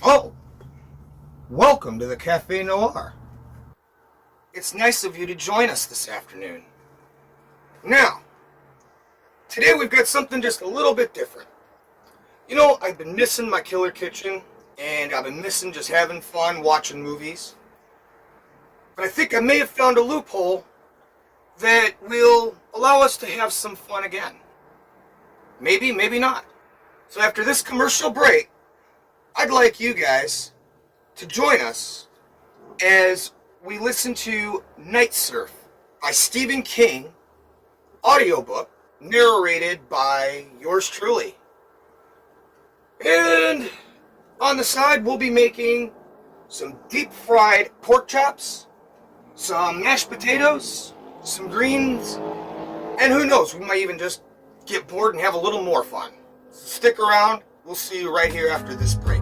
Oh, welcome to the Café Noir. It's nice of you to join us this afternoon. Now, today we've got something just a little bit different. You know, I've been missing my killer kitchen, and I've been missing just having fun watching movies. But I think I may have found a loophole that will allow us to have some fun again. Maybe, maybe not. So after this commercial break, I'd like you guys to join us as we listen to Night Surf by Stephen King, audiobook, narrated by yours truly. And on the side, we'll be making some deep fried pork chops, some mashed potatoes, some greens, and who knows, we might even just get bored and have a little more fun. So stick around, we'll see you right here after this break.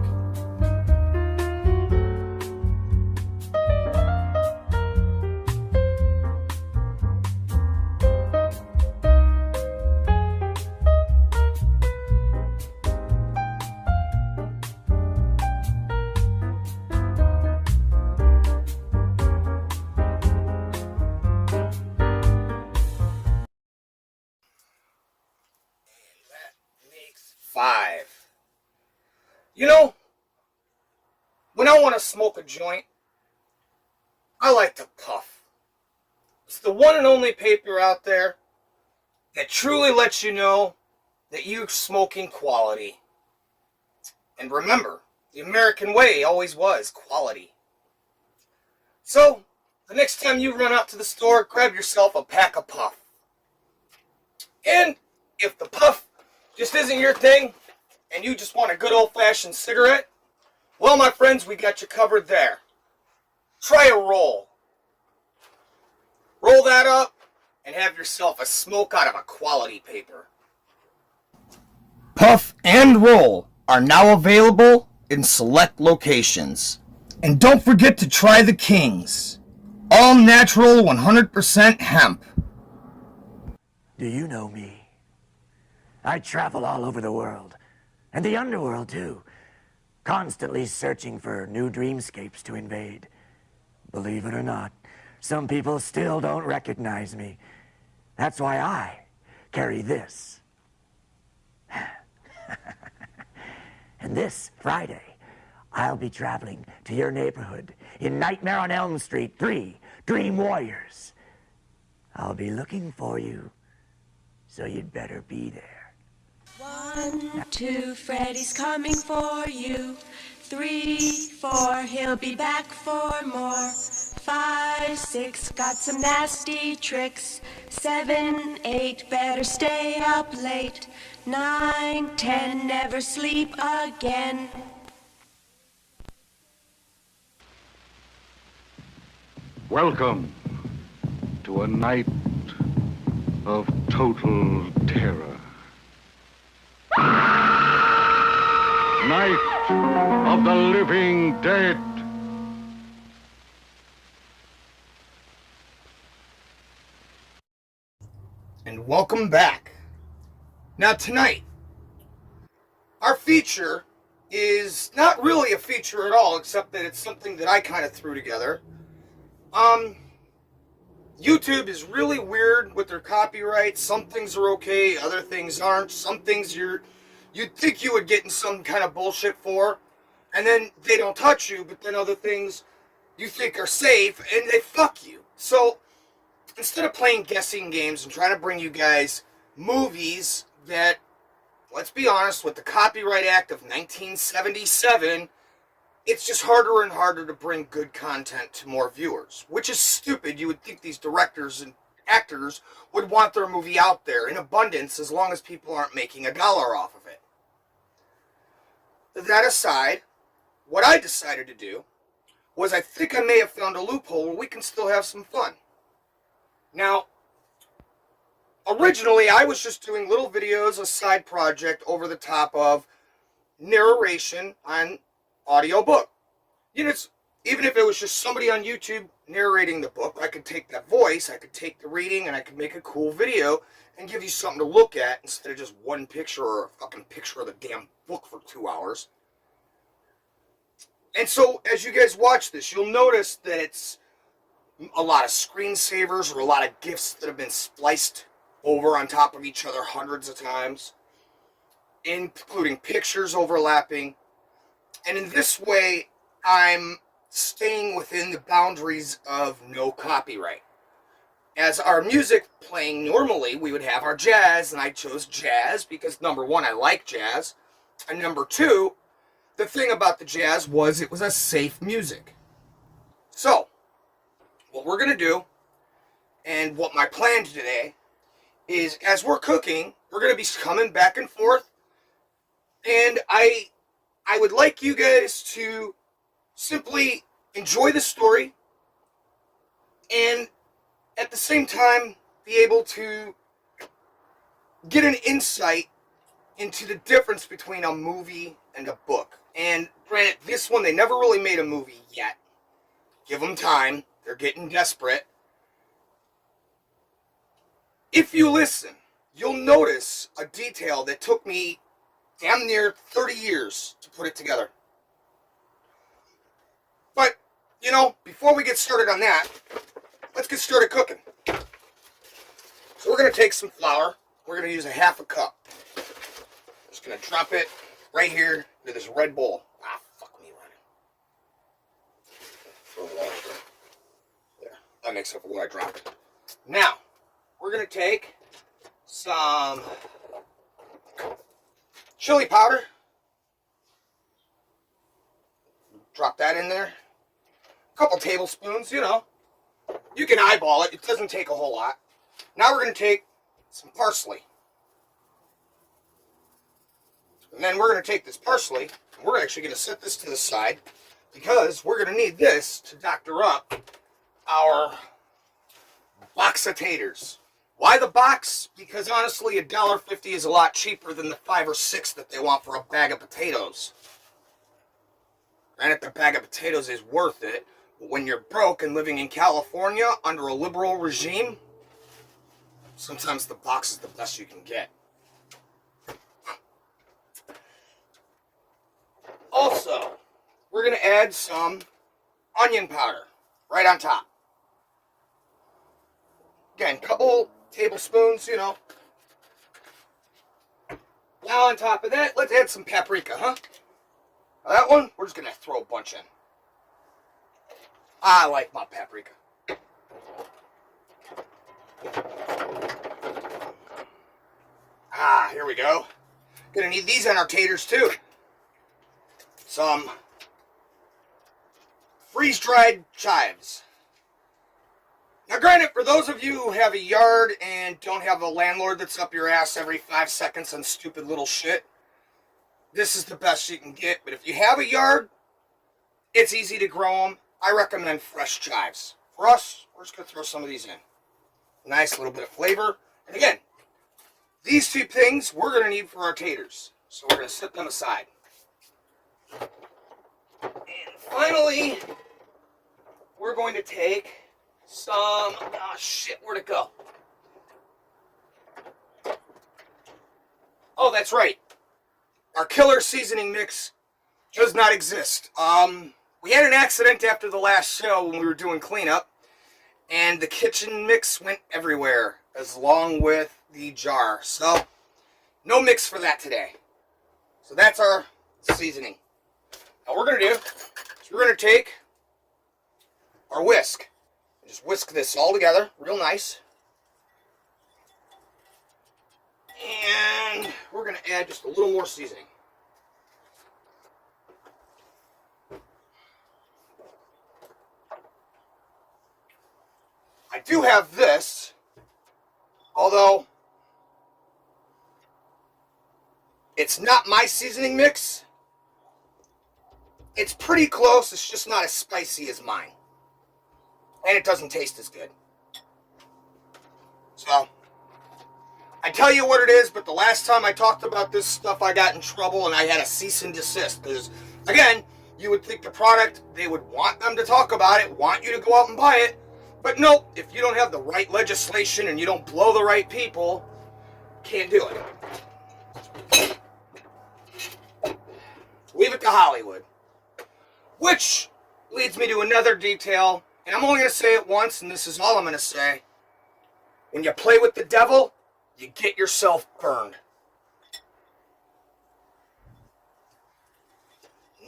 Five. You know, when I want to smoke a joint, I like to puff. It's the one and only paper out there that truly lets you know that you're smoking quality. And remember, the American way always was quality. So, the next time you run out to the store, grab yourself a pack of puff. And if the puff just isn't your thing, and you just want a good old-fashioned cigarette, well, my friends, we got you covered there. Try a roll. Roll that up, and have yourself a smoke out of a quality paper. Puff and roll are now available in select locations. And don't forget to try the Kings. All natural 100% hemp. Do you know me? I travel all over the world, and the underworld too, constantly searching for new dreamscapes to invade. Believe it or not, some people still don't recognize me. That's why I carry this. And this Friday, I'll be traveling to your neighborhood in Nightmare on Elm Street 3, Dream Warriors. I'll be looking for you, so you'd better be there. 1, 2, Freddy's coming for you. 3, 4, he'll be back for more. 5, 6, got some nasty tricks. 7, 8, better stay up late. 9, 10, never sleep again. Welcome to a night of total terror. Night of the living dead. And welcome back. Now tonight, our feature is not really a feature at all, except that it's something that I kind of threw together. YouTube is really weird with their copyright. Some things are okay, other things aren't. Some things you'd think you would get in some kind of bullshit for, and then they don't touch you, but then other things you think are safe, and they fuck you. So, instead of playing guessing games and trying to bring you guys movies that, let's be honest, with the Copyright Act of 1977, it's just harder and harder to bring good content to more viewers, which is stupid. You would think these directors and actors would want their movie out there in abundance as long as people aren't making $1 off of it. That aside, what I decided to do was I think I may have found a loophole where we can still have some fun. Now, originally I was just doing little videos, a side project over the top of narration on audiobook. You know, even if it was just somebody on YouTube narrating the book, I could take that voice, I could take the reading, and I could make a cool video and give you something to look at instead of just one picture or a fucking picture of the damn book for 2 hours. And so, as you guys watch this, you'll notice that it's a lot of screensavers or a lot of GIFs that have been spliced over on top of each other hundreds of times, including pictures overlapping. And in this way, I'm staying within the boundaries of no copyright. As our music playing normally, we would have our jazz, and I chose jazz because, number one, I like jazz, and number two, the thing about the jazz was it was a safe music. So, what we're going to do, and what my plan today, is as we're cooking, we're going to be coming back and forth, and I would like you guys to simply enjoy the story, and at the same time be able to get an insight into the difference between a movie and a book. And granted, this one, they never really made a movie yet. Give them time. They're getting desperate. If you listen, you'll notice a detail that took me damn near 30 years to put it together. But, you know, before we get started on that, let's get started cooking. So we're going to take some flour. We're going to use a half a cup. Just going to drop it right here into this red bowl. Ah, fuck me running. There. That makes up for what I dropped. Now, we're going to take some chili powder. Drop that in there. A couple tablespoons, you know. You can eyeball it. It doesn't take a whole lot. Now we're going to take some parsley. And then we're going to take this parsley, and we're actually going to set this to the side because we're going to need this to doctor up our box of taters. Why the box? Because honestly, $1.50 is a lot cheaper than the $5 or $6 that they want for a bag of potatoes. Granted, the bag of potatoes is worth it, but when you're broke and living in California under a liberal regime, sometimes the box is the best you can get. Also, we're going to add some onion powder right on top. Again, couple tablespoons, you know. Now on top of that, let's add some paprika, huh? Now that one, we're just going to throw a bunch in. I like my paprika. Ah, here we go. Gonna need these on our taters too. Some freeze-dried chives. Now granted, for those of you who have a yard and don't have a landlord that's up your ass every 5 seconds on stupid little shit, this is the best you can get. But if you have a yard, it's easy to grow them. I recommend fresh chives. For us, we're just going to throw some of these in. Nice little bit of flavor. And again, these two things we're going to need for our taters. So we're going to set them aside. And finally, we're going to take some... Oh, shit, where'd it go? Oh, that's right. Our killer seasoning mix does not exist. We had an accident after the last show when we were doing cleanup, and the kitchen mix went everywhere, along with the jar. So, no mix for that today. So that's our seasoning. Now what we're going to do is we're going to take our whisk, and just whisk this all together real nice. And we're going to add just a little more seasoning. I do have this, although it's not my seasoning mix. It's pretty close, it's just not as spicy as mine. And it doesn't taste as good. So, I tell you what it is, but the last time I talked about this stuff, I got in trouble and I had a cease and desist. Because, again, you would think the product, they would want them to talk about it, want you to go out and buy it. But nope, if you don't have the right legislation and you don't blow the right people, can't do it. Leave it to Hollywood. Which leads me to another detail, and I'm only going to say it once, and this is all I'm going to say. When you play with the devil, you get yourself burned.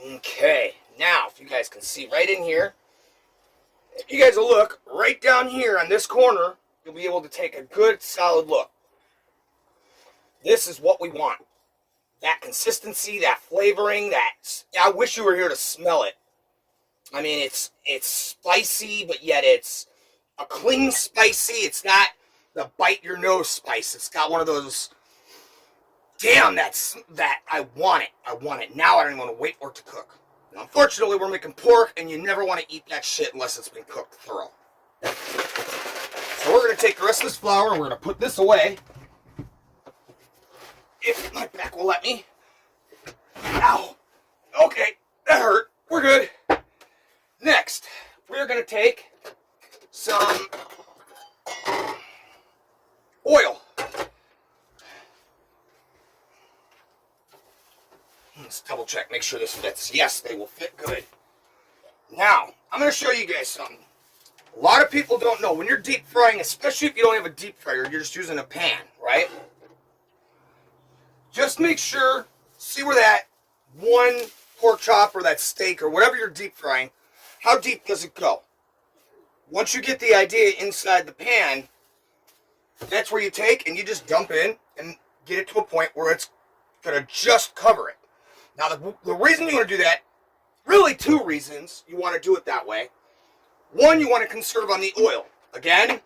Okay, now, if you guys can see right in here, if you guys will look right down here on this corner, you'll be able to take a good, solid look. This is what we want. That consistency, that flavoring, I wish you were here to smell it. I mean, it's spicy, but yet it's a clean spicy. It's not the bite your nose spice. It's got one of those, damn, that I want it. I want it. Now I don't even want to wait for it to cook. Now, unfortunately, we're making pork, and you never want to eat that shit unless it's been cooked thorough. So we're going to take the rest of this flour, and we're going to put this away. If my back will let me. Ow. Okay, that hurt. We're good. Next, we're going to take some oil. Let's double check, make sure this fits. Yes, they will fit good. Now, I'm going to show you guys something. A lot of people don't know. When you're deep frying, especially if you don't have a deep fryer, you're just using a pan, right? Just make sure, see where that one pork chop or that steak or whatever you're deep frying, how deep does it go? Once you get the idea inside the pan, that's where you take and you just dump in and get it to a point where it's going to just cover it. Now, the reason you want to do that, really two reasons you want to do it that way. One, you want to conserve on the oil. Again,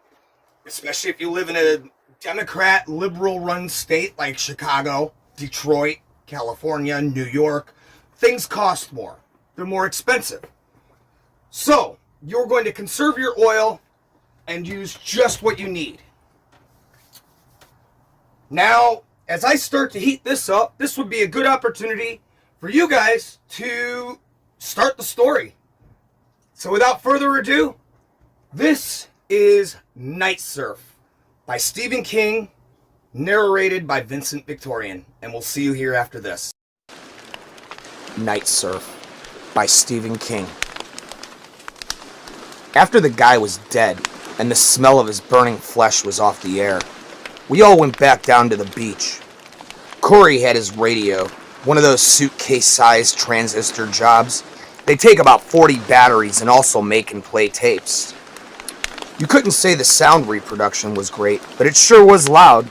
especially if you live in a Democrat, liberal-run state like Chicago, Detroit, California, New York, things cost more. They're more expensive. So, you're going to conserve your oil and use just what you need. Now, as I start to heat this up, this would be a good opportunity for you guys to start the story. So without further ado, this is Night Surf by Stephen King, narrated by Vincent Victorian, and we'll see you here after this. Night Surf by Stephen King. After the guy was dead and the smell of his burning flesh was off the air, we all went back down to the beach. Corey had his radio, one of those suitcase-sized transistor jobs. They take about 40 batteries and also make and play tapes. You couldn't say the sound reproduction was great, but it sure was loud.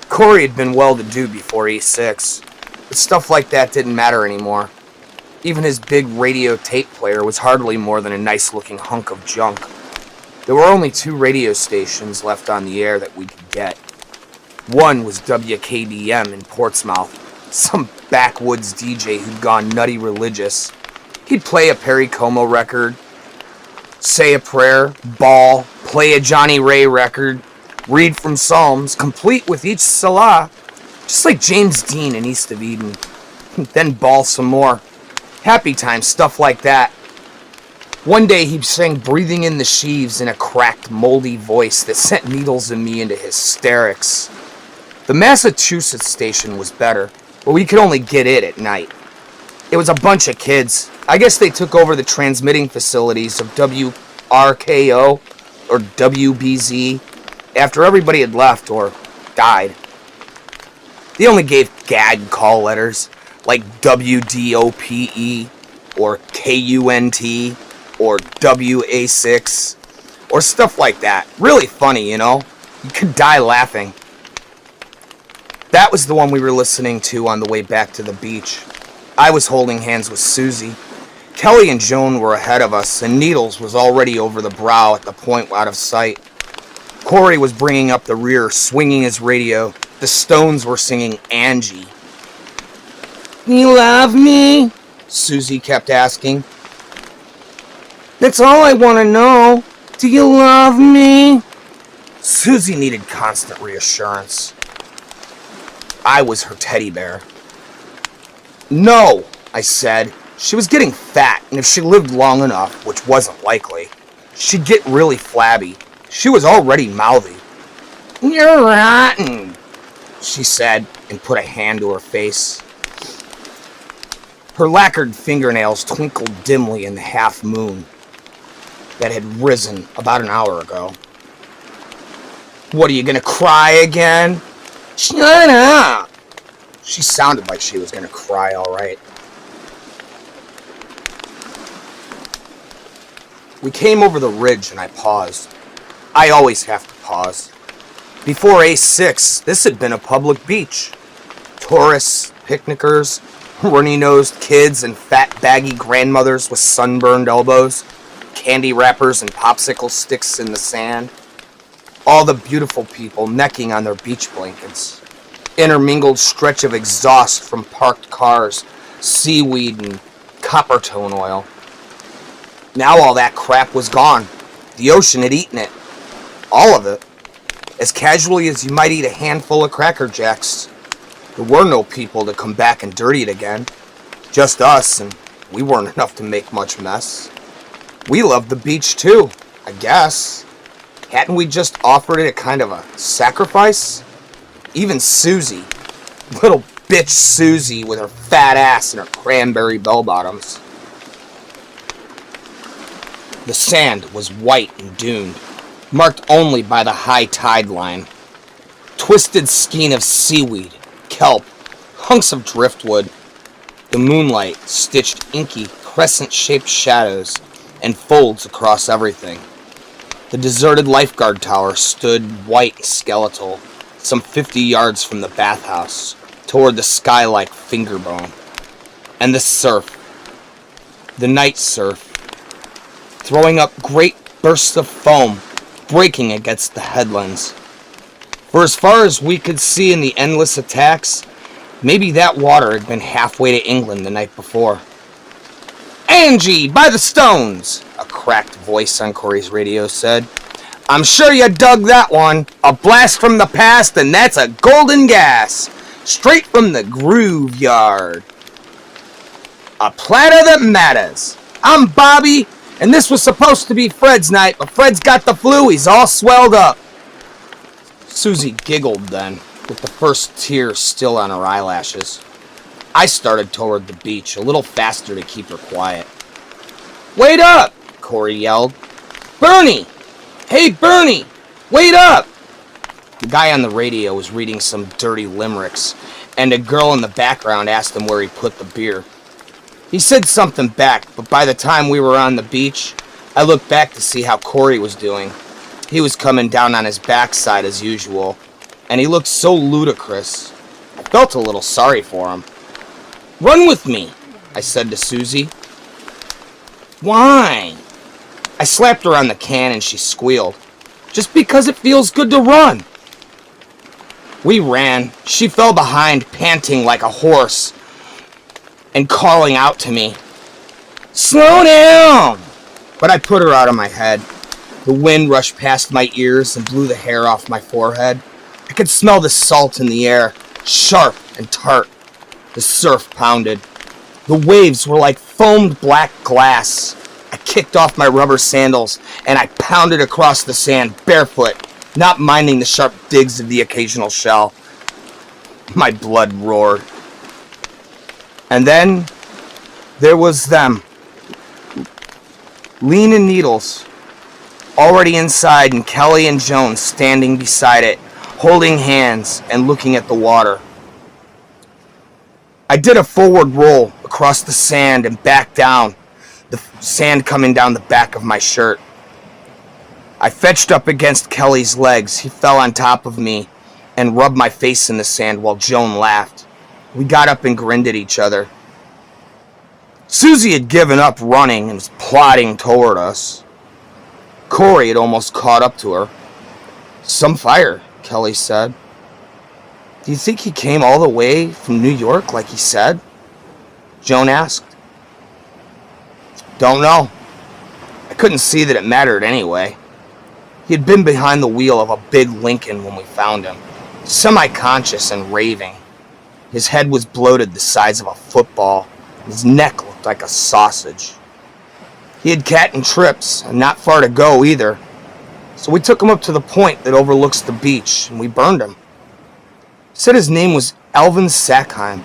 Corey had been well-to-do before E6, but stuff like that didn't matter anymore. Even his big radio tape player was hardly more than a nice-looking hunk of junk. There were only 2 radio stations left on the air that we could get. One was WKDM in Portsmouth, some backwoods DJ who'd gone nutty religious. He'd play a Perry Como record, say a prayer, bawl, play a Johnny Ray record, read from Psalms, complete with each Salah, just like James Dean in East of Eden. Then bawl some more. Happy time, stuff like that. One day he sang Breathing in the Sheaves in a cracked, moldy voice that sent Needles and me into hysterics. The Massachusetts station was better, but we could only get it at night. It was a bunch of kids. I guess they took over the transmitting facilities of WRKO or WBZ after everybody had left or died. They only gave gag call letters like WDOPE or KUNT or WA6 or stuff like that. Really funny, you know? You could die laughing. That was the one we were listening to on the way back to the beach. I was holding hands with Susie. Kelly and Joan were ahead of us, and Needles was already over the brow at the point out of sight. Corey was bringing up the rear, swinging his radio. The Stones were singing Angie. "You love me?" Susie kept asking. "That's all I want to know. Do you love me?" Susie needed constant reassurance. I was her teddy bear. "No," I said. She was getting fat, and if she lived long enough, which wasn't likely, she'd get really flabby. She was already mouthy. "You're rotten," she said, and put a hand to her face. Her lacquered fingernails twinkled dimly in the half moon that had risen about an hour ago. What, are you gonna cry again? Shut up! She sounded like she was gonna cry, all right. We came over the ridge and I paused. I always have to pause. Before A6, this had been a public beach. Tourists, picnickers, runny-nosed kids and fat, baggy grandmothers with sunburned elbows, candy wrappers and popsicle sticks in the sand. All the beautiful people necking on their beach blankets. Intermingled stretch of exhaust from parked cars, seaweed and copper tone oil. Now all that crap was gone. The ocean had eaten it. All of it. As casually as you might eat a handful of Cracker Jacks. There were no people to come back and dirty it again. Just us, and we weren't enough to make much mess. We loved the beach too, I guess. Hadn't we just offered it a kind of a sacrifice? Even Susie, little bitch Susie with her fat ass and her cranberry bell-bottoms. The sand was white and duned, marked only by the high tide line. Twisted skein of seaweed, kelp, hunks of driftwood. The moonlight stitched inky, crescent-shaped shadows and folds across everything. The deserted lifeguard tower stood white and skeletal, some 50 yards from the bathhouse, toward the sky-like finger bone. And the surf, the night surf, throwing up great bursts of foam, breaking against the headlands. For as far as we could see in the endless attacks, maybe that water had been halfway to England the night before. "Angie, by the stones!" a cracked voice on Corey's radio said. "I'm sure you dug that one. A blast from the past, and that's a golden gas. Straight from the groove yard. A platter that matters. I'm Bobby, and this was supposed to be Fred's night, but Fred's got the flu. He's all swelled up." Susie giggled then, with the first tear still on her eyelashes. I started toward the beach, a little faster to keep her quiet. "Wait up!" Corey yelled. "Bernie! Hey, Bernie! Wait up!" The guy on the radio was reading some dirty limericks, and a girl in the background asked him where he put the beer. He said something back, but by the time we were on the beach, I looked back to see how Corey was doing. He was coming down on his backside as usual, and he looked so ludicrous. I felt a little sorry for him. "Run with me," I said to Susie. "Why?" I slapped her on the can and she squealed. "Just because it feels good to run." We ran. She fell behind, panting like a horse, and calling out to me, "Slow down!" But I put her out of my head. The wind rushed past my ears and blew the hair off my forehead. I could smell the salt in the air, sharp and tart. The surf pounded. The waves were like foamed black glass. I kicked off my rubber sandals, and I pounded across the sand barefoot, not minding the sharp digs of the occasional shell. My blood roared. And then there was them. Lean and Needles, already inside, and Kelly and Joan standing beside it, holding hands and looking at the water. I did a forward roll across the sand and back down, the sand coming down the back of my shirt. I fetched up against Kelly's legs. He fell on top of me and rubbed my face in the sand while Joan laughed. We got up and grinned at each other. Susie had given up running and was plodding toward us. Corey had almost caught up to her. "Some fire," Kelly said. "Do you think he came all the way from New York like he said?" Joan asked. "Don't know. I couldn't see that it mattered anyway. He had been behind the wheel of a big Lincoln when we found him, semi-conscious and raving. His head was bloated the size of a football. His neck looked like a sausage. He had cat and trips, and not far to go either. So we took him up to the point that overlooks the beach, and we burned him. Said his name was Elvin Sackheim.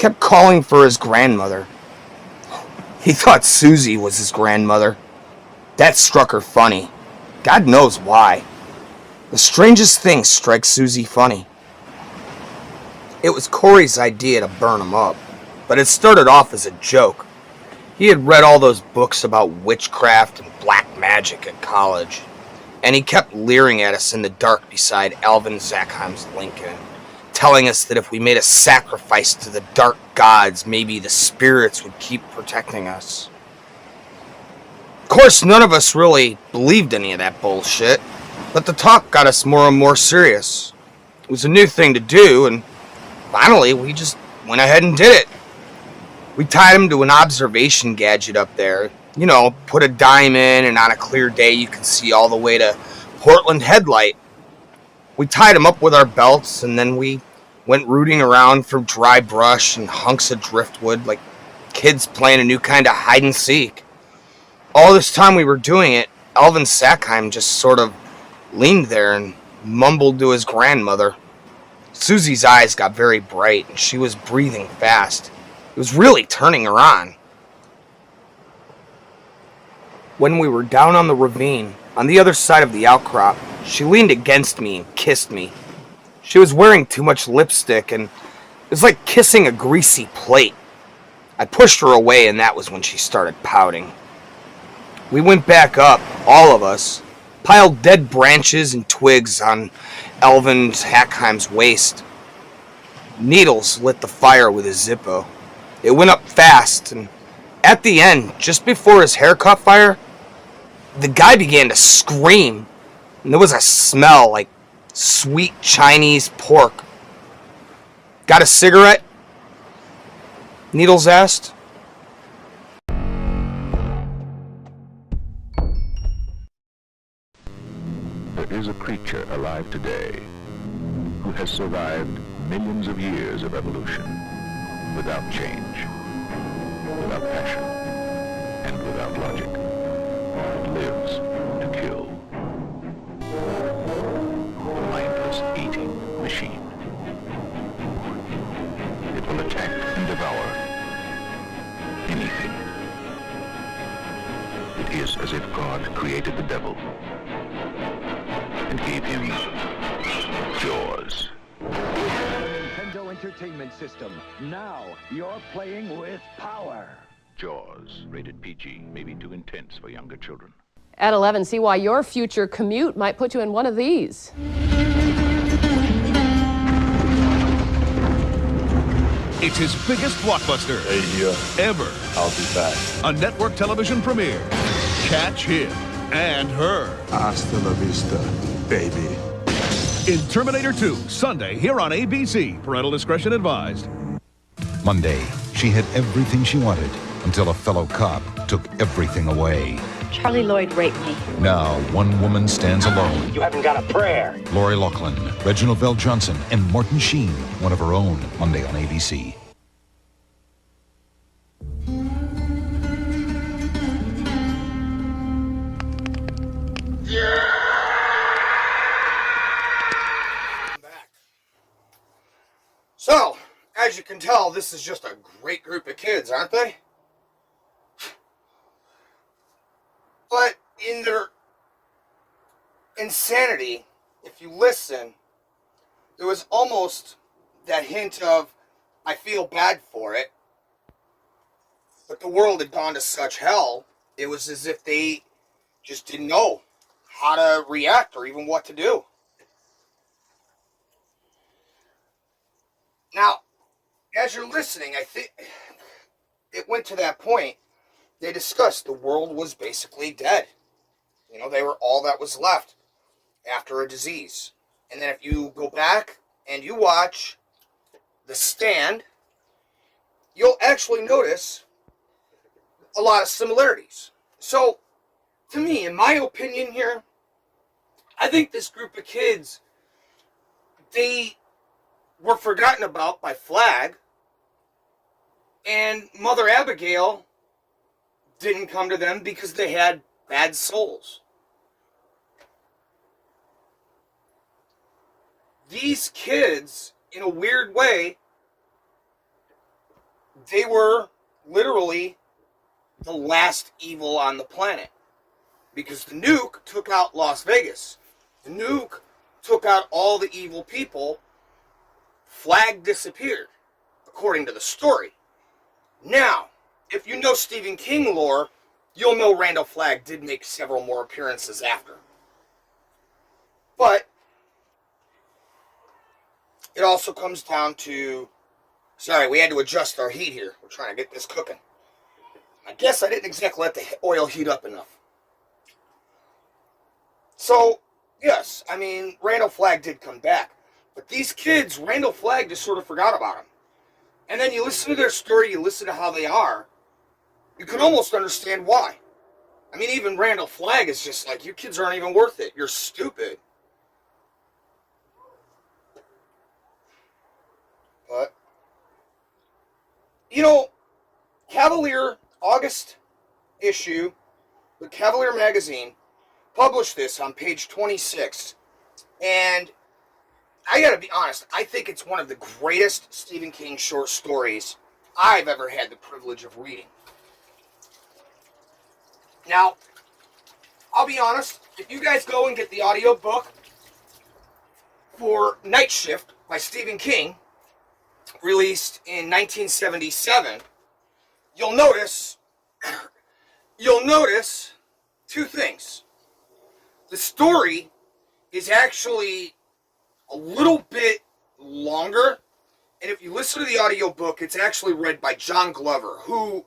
kept calling for his grandmother. He thought Susie was his grandmother. That struck her funny. God knows why. The strangest thing strikes Susie funny. It was Corey's idea to burn him up, but it started off as a joke. He had read all those books about witchcraft and black magic at college, and he kept leering at us in the dark beside Alvin Zackheim's Lincoln, telling us that if we made a sacrifice to the dark gods, maybe the spirits would keep protecting us. Of course, none of us really believed any of that bullshit, but the talk got us more and more serious. It was a new thing to do, and finally, we just went ahead and did it. We tied him to an observation gadget up there. You know, put a dime in, and on a clear day, you can see all the way to Portland Headlight. We tied him up with our belts, and then we went rooting around for dry brush and hunks of driftwood like kids playing a new kind of hide and seek. All this time we were doing it, Alvin Sackheim just sort of leaned there and mumbled to his grandmother. Susie's eyes got very bright, and she was breathing fast. It was really turning her on. When we were down on the ravine, on the other side of the outcrop, she leaned against me and kissed me. She was wearing too much lipstick, and it was like kissing a greasy plate. I pushed her away, and that was when she started pouting. We went back up, all of us, piled dead branches and twigs on Alvin Hackheim's waist. Needles lit the fire with a Zippo. It went up fast, and at the end, just before his hair caught fire, the guy began to scream, and there was a smell like sweet Chinese pork. Got a cigarette? Needles asked. There is a creature alive today who has survived millions of years of evolution without change, without passion, and without logic. It lives to kill. The mindless eating machine. It will attack and devour anything. It is as if God created the devil and gave him jaws. Nintendo Entertainment System. Now you're playing with power. Jaws, rated PG, may be too intense for younger children. At 11, see why your future commute might put you in one of these. It's his biggest blockbuster ever. I'll be back. A network television premiere. Catch him and her Hasta la vista, baby. in Terminator 2, Sunday, here on ABC. Parental discretion advised. Monday, she had everything she wanted until a fellow cop took everything away. Charlie Lloyd raped me. Now, one woman stands alone. You haven't got a prayer. Lori Loughlin, Reginald Vell Johnson, and Martin Sheen, one of her own, Monday on ABC. So, as you can tell, this is just a great group of kids, aren't they? But in their insanity, if you listen, there was almost that hint of, I feel bad for it. But the world had gone to such hell, it was as if they just didn't know how to react or even what to do. Now, as you're listening, I think it went to that point. They discussed the world was basically dead. You know, they were all that was left after a disease. And then if you go back and you watch The Stand, you'll actually notice a lot of similarities. So, to me, in my opinion here, I think this group of kids, they were forgotten about by Flag, and Mother Abigail didn't come to them because they had bad souls. These kids, in a weird way, they were literally the last evil on the planet. Because the nuke took out Las Vegas. The nuke took out all the evil people. Flag disappeared, according to the story. Now, if you know Stephen King lore, you'll know Randall Flagg did make several more appearances after. But it also comes down to... Sorry, we had to adjust our heat here. We're trying to get this cooking. I guess I didn't exactly let the oil heat up enough. So, yes, I mean, Randall Flagg did come back. But these kids, Randall Flagg just sort of forgot about them. And then you listen to their story, you listen to how they are, you can almost understand why. I mean, even Randall Flagg is just like, you kids aren't even worth it. You're stupid. But, you know, Cavalier, August issue, the Cavalier magazine, published this on page 26. And I gotta be honest, I think it's one of the greatest Stephen King short stories I've ever had the privilege of reading. Now, I'll be honest, if you guys go and get the audiobook for Night Shift by Stephen King, released in 1977, you'll notice two things. The story is actually a little bit longer, and if you listen to the audiobook, it's actually read by John Glover, who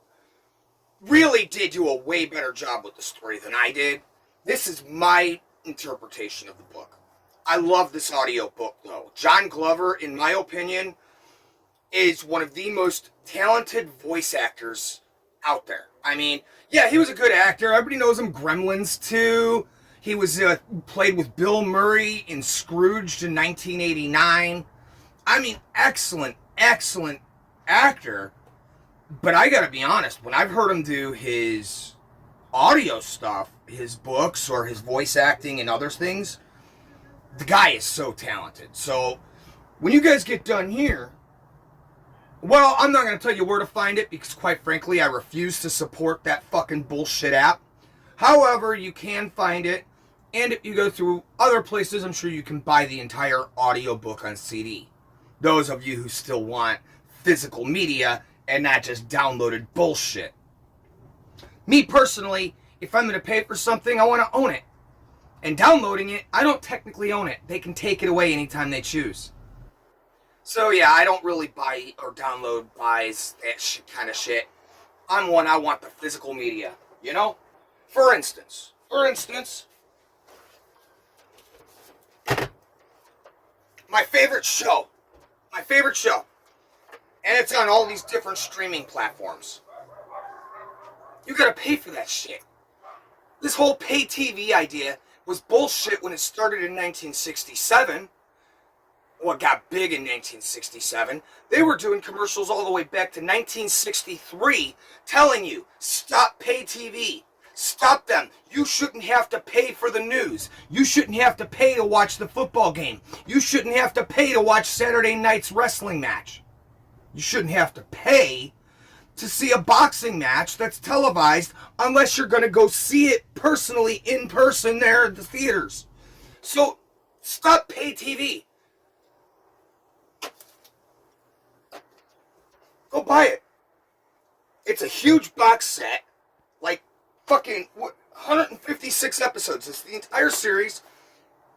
really did do a way better job with the story than I did. This is my interpretation of the book. I love this audiobook, though. John Glover, in my opinion, is one of the most talented voice actors out there. I mean, yeah, he was a good actor. Everybody knows him. Gremlins 2. He was played with Bill Murray in Scrooged in 1989. I mean, excellent actor. But I gotta be honest, when I've heard him do his audio stuff, his books, or his voice acting and other things, the guy is so talented. So, when you guys get done here, well, I'm not going to tell you where to find it because, quite frankly, I refuse to support that fucking bullshit app. However, you can find it, and if you go through other places, I'm sure you can buy the entire audiobook on CD. Those of you who still want physical media and not just downloaded bullshit. Me personally, if I'm going to pay for something, I want to own it. And downloading it, I don't technically own it. They can take it away anytime they choose. So yeah, I don't really buy or download buys that kind of shit. I'm one, I want the physical media, you know? For instance, my favorite show, and it's on all these different streaming platforms. You gotta pay for that shit. This whole pay TV idea was bullshit when it started in 1967. What got big in 1967, they were doing commercials all the way back to 1963 telling you, stop pay TV. Stop them. You shouldn't have to pay for the news. You shouldn't have to pay to watch the football game. You shouldn't have to pay to watch Saturday night's wrestling match. You shouldn't have to pay to see a boxing match that's televised unless you're going to go see it personally in person there at the theaters. So, stop pay TV. Go buy it. It's a huge box set, like fucking 156 episodes. It's the entire series.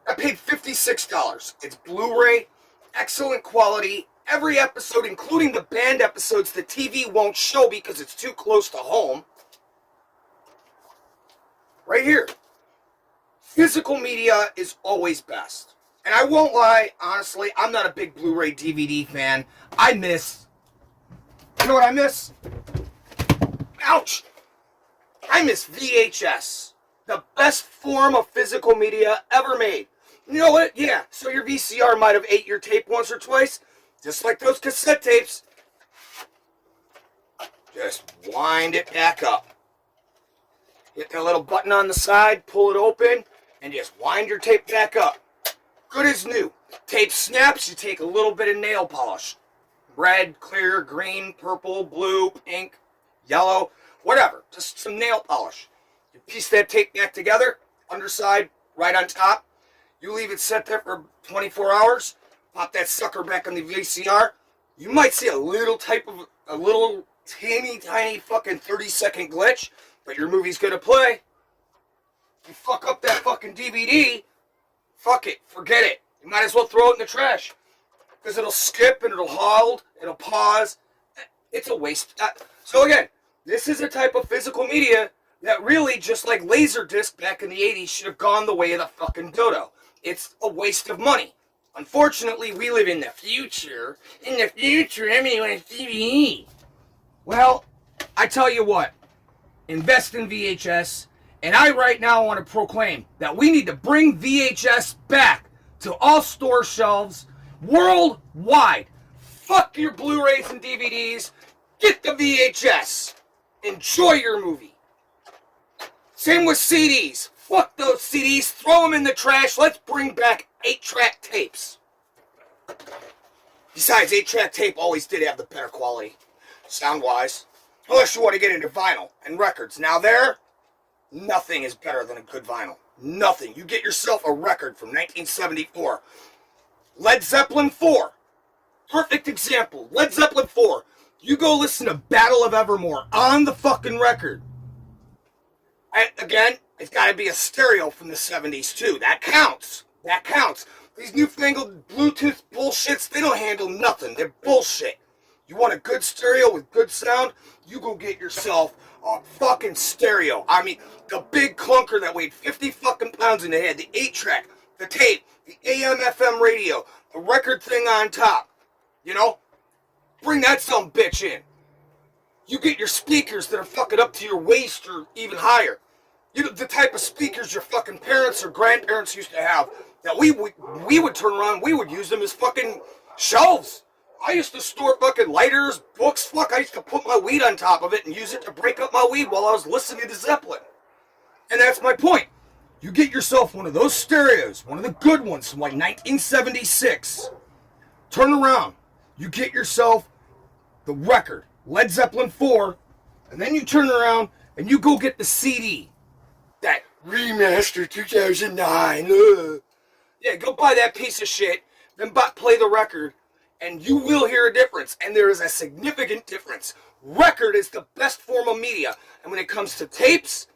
I paid $56. It's Blu-ray, excellent quality. Every episode, including the banned episodes that TV won't show because it's too close to home. Right here. Physical media is always best. And I won't lie, honestly, I'm not a big Blu-ray DVD fan. You know what I miss? Ouch! I miss VHS. The best form of physical media ever made. You know what? Yeah, so your VCR might have ate your tape once or twice. Just like those cassette tapes. Just wind it back up. Hit that little button on the side, pull it open, and just wind your tape back up. Good as new. Tape snaps, you take a little bit of nail polish. red, clear, green, purple, blue, pink, yellow, whatever. Just some nail polish. You piece that tape back together, underside, right on top. You leave it set there for 24 hours. Pop that sucker back on the VCR. You might see a little teeny tiny fucking 30-second glitch, but your movie's gonna play. You fuck up that fucking DVD, fuck it, forget it. You might as well throw it in the trash. Because it'll skip and it'll hold, it'll pause. It's a waste. So again, this is a type of physical media that really, just like Laserdisc back in the 80s, should have gone the way of the fucking dodo. It's a waste of money. Unfortunately, we live in the future. In the future, everyone has DVD. Well, I tell you what. Invest in VHS. And I right now want to proclaim that we need to bring VHS back to all store shelves worldwide. Fuck your Blu-rays and DVDs. Get the VHS. Enjoy your movie. Same with CDs. Fuck those CDs. Throw them in the trash. Let's bring back 8-track tapes. Besides, 8-track tape always did have the better quality, sound-wise. Unless you want to get into vinyl and records. Now nothing is better than a good vinyl. Nothing. You get yourself a record from 1974. Led Zeppelin 4. Perfect example. Led Zeppelin 4. You go listen to Battle of Evermore on the fucking record. And again, it's got to be a stereo from the 70s too. That counts. That counts. These newfangled Bluetooth bullshits, they don't handle nothing. They're bullshit. You want a good stereo with good sound? You go get yourself a fucking stereo. I mean, the big clunker that weighed 50 fucking pounds in the head, the 8-track, the tape, the AM FM radio, the record thing on top. You know? Bring that some bitch in. You get your speakers that are fucking up to your waist or even higher. You know, the type of speakers your fucking parents or grandparents used to have that we would turn around, we would use them as fucking shelves. I used to store fucking lighters, books, fuck, I used to put my weed on top of it and use it to break up my weed while I was listening to Zeppelin. And that's my point. You get yourself one of those stereos, one of the good ones from like 1976. Turn around. You get yourself the record, Led Zeppelin 4, and then you turn around and you go get the CD. That remaster 2009. Yeah, go buy that piece of shit, then play the record, and you will hear a difference. And there is a significant difference. Record is the best form of media. And when it comes to tapes,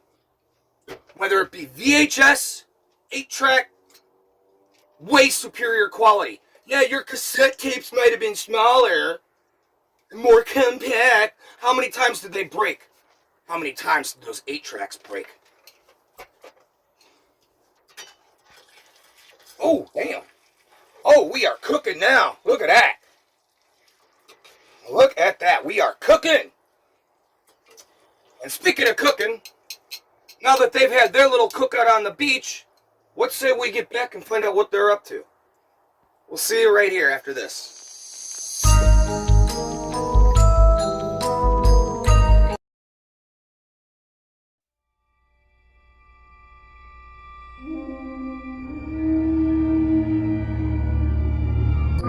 whether it be VHS, 8-track, way superior quality. Yeah, your cassette tapes might have been smaller, more compact. How many times did they break? How many times did those 8-tracks break? Oh, damn. Oh, we are cooking now. Look at that. Look at that. We are cooking. And speaking of cooking, now that they've had their little cookout on the beach, what say we get back and find out what they're up to? We'll see you right here after this.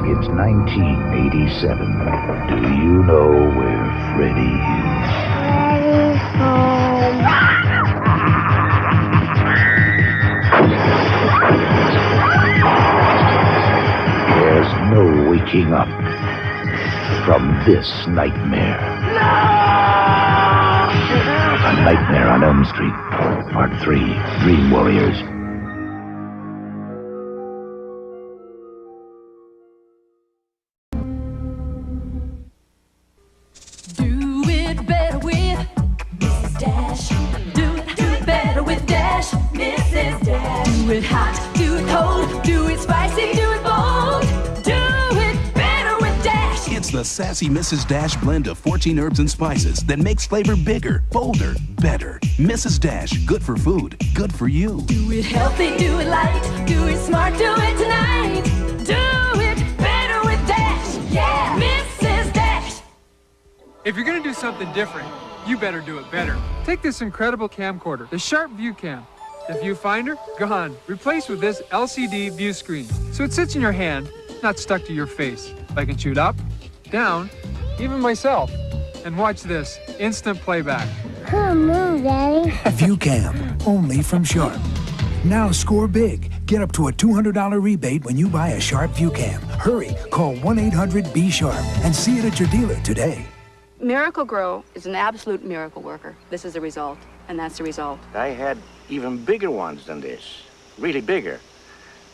It's 1987. Do you know where Freddy is? There's no waking up from this nightmare. A Nightmare on Elm Street, Part 3, Dream Warriors. Do it better with Mrs. Dash. Do it better with Dash, Mrs. Dash. Do it hot, do it cold, do it spicy, do it bold. Do it better with Dash. It's the sassy Mrs. Dash blend of 14 herbs and spices that makes flavor bigger, bolder, better. Mrs. Dash, good for food, good for you. Do it healthy, do it light, do it smart, do it tonight. Do it better with Dash. Yeah, Mrs. Dash. If you're gonna do something different, you better do it better. Take this incredible camcorder, the Sharp View Cam. The viewfinder, gone. Replaced with this LCD view screen. So it sits in your hand, not stuck to your face. I can shoot up down, even myself. And watch this, instant playback. Come on, Daddy. ViewCam, only from Sharp. Now score big. Get up to a $200 rebate when you buy a Sharp ViewCam. Hurry, call 1-800-B-SHARP and see it at your dealer today. Miracle Grow is an absolute miracle worker. This is the result, and that's the result. I had even bigger ones than this, really bigger.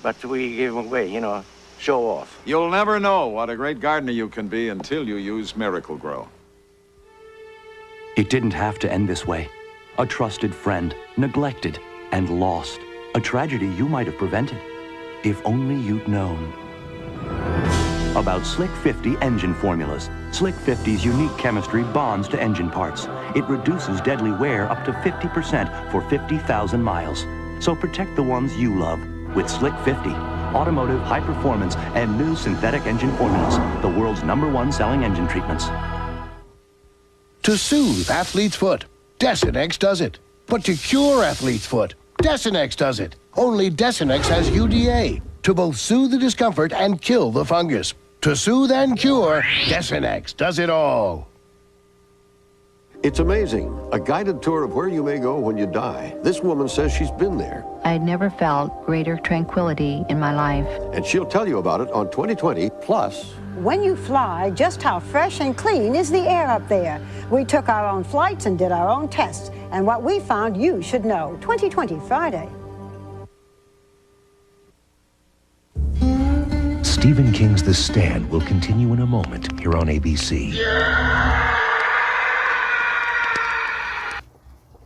But we gave them away, you know, show off. You'll never know what a great gardener you can be until you use Miracle Grow. It didn't have to end this way. A trusted friend, neglected and lost. A tragedy you might have prevented, if only you'd known. About Slick 50 engine formulas. Slick 50's unique chemistry bonds to engine parts. It reduces deadly wear up to 50% for 50,000 miles. So protect the ones you love with Slick 50. Automotive, high performance, and new synthetic engine formulas. The world's #1 selling engine treatments. To soothe athlete's foot, Desinex does it. But to cure athlete's foot, Desinex does it. Only Desinex has UDA to both soothe the discomfort and kill the fungus. To soothe and cure, Desinex does it all. It's amazing. A guided tour of where you may go when you die. This woman says she's been there. I'd never felt greater tranquility in my life. And she'll tell you about it on 2020 Plus. When you fly, just how fresh and clean is the air up there? We took our own flights and did our own tests. And what we found, you should know. 2020 Friday. Stephen King's The Stand will continue in a moment here on ABC.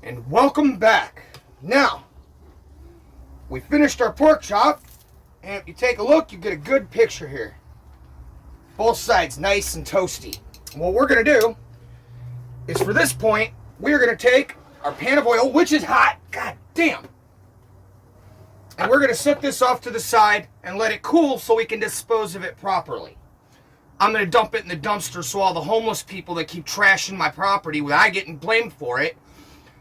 And welcome back. Now, we finished our pork chop, and if you take a look, you get a good picture here. Both sides nice and toasty. And what we're going to do is, for this point, we're going to take our pan of oil, which is hot, god damn, and we're going to set this off to the side and let it cool so we can dispose of it properly. I'm going to dump it in the dumpster so all the homeless people that keep trashing my property without getting blamed for it,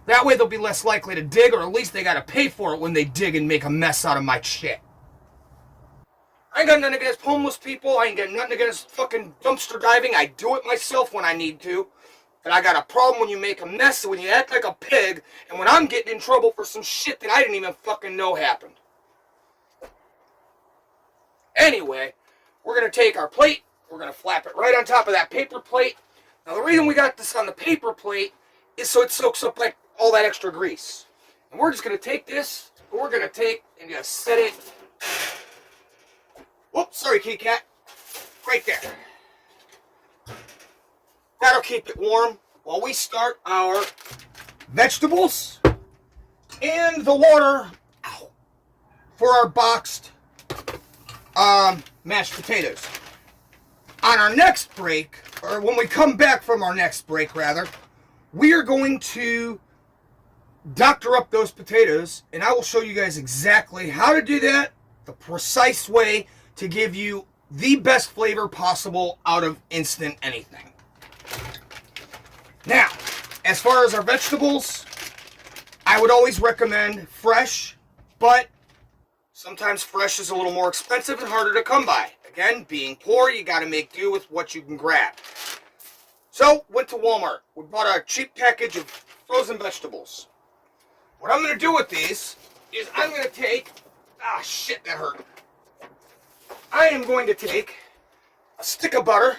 that way they'll be less likely to dig, or at least they got to pay for it when they dig and make a mess out of my shit. I ain't got nothing against homeless people. I ain't got nothing against fucking dumpster diving. I do it myself when I need to. But I got a problem when you make a mess, when you act like a pig, and when I'm getting in trouble for some shit that I didn't even fucking know happened. Anyway, we're going to take our plate, we're going to flap it right on top of that paper plate. Now the reason we got this on the paper plate is so it soaks up like all that extra grease. And we're just going to take this, we're going to take and just set it, whoops, sorry kitty cat, right there. That'll keep it warm while we start our vegetables and the water for our boxed mashed potatoes. On our next break, or when we come back from our next break rather, we are going to doctor up those potatoes, and I will show you guys exactly how to do that, the precise way to give you the best flavor possible out of instant anything. Now, as far as our vegetables, I would always recommend fresh, but sometimes fresh is a little more expensive and harder to come by. Again, being poor, you got to make do with what you can grab. So, went to Walmart. We bought a cheap package of frozen vegetables. What I'm going to do with these is I'm going to take... Ah, shit, that hurt. I am going to take a stick of butter,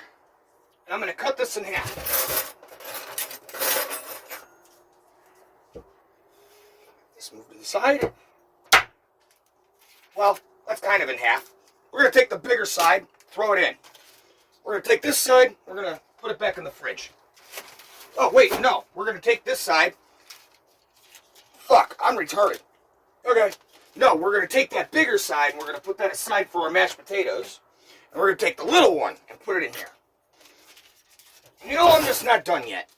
and I'm going to cut this in half. Let's move to the side. Well, that's kind of in half. We're going to take the bigger side, throw it in. We're going to take this side, we're going to put it back in the fridge. Oh, wait, no. We're going to take this side. Fuck, I'm retarded. Okay. No, we're going to take that bigger side, and we're going to put that aside for our mashed potatoes. And we're going to take the little one and put it in here. You know, I'm just not done yet.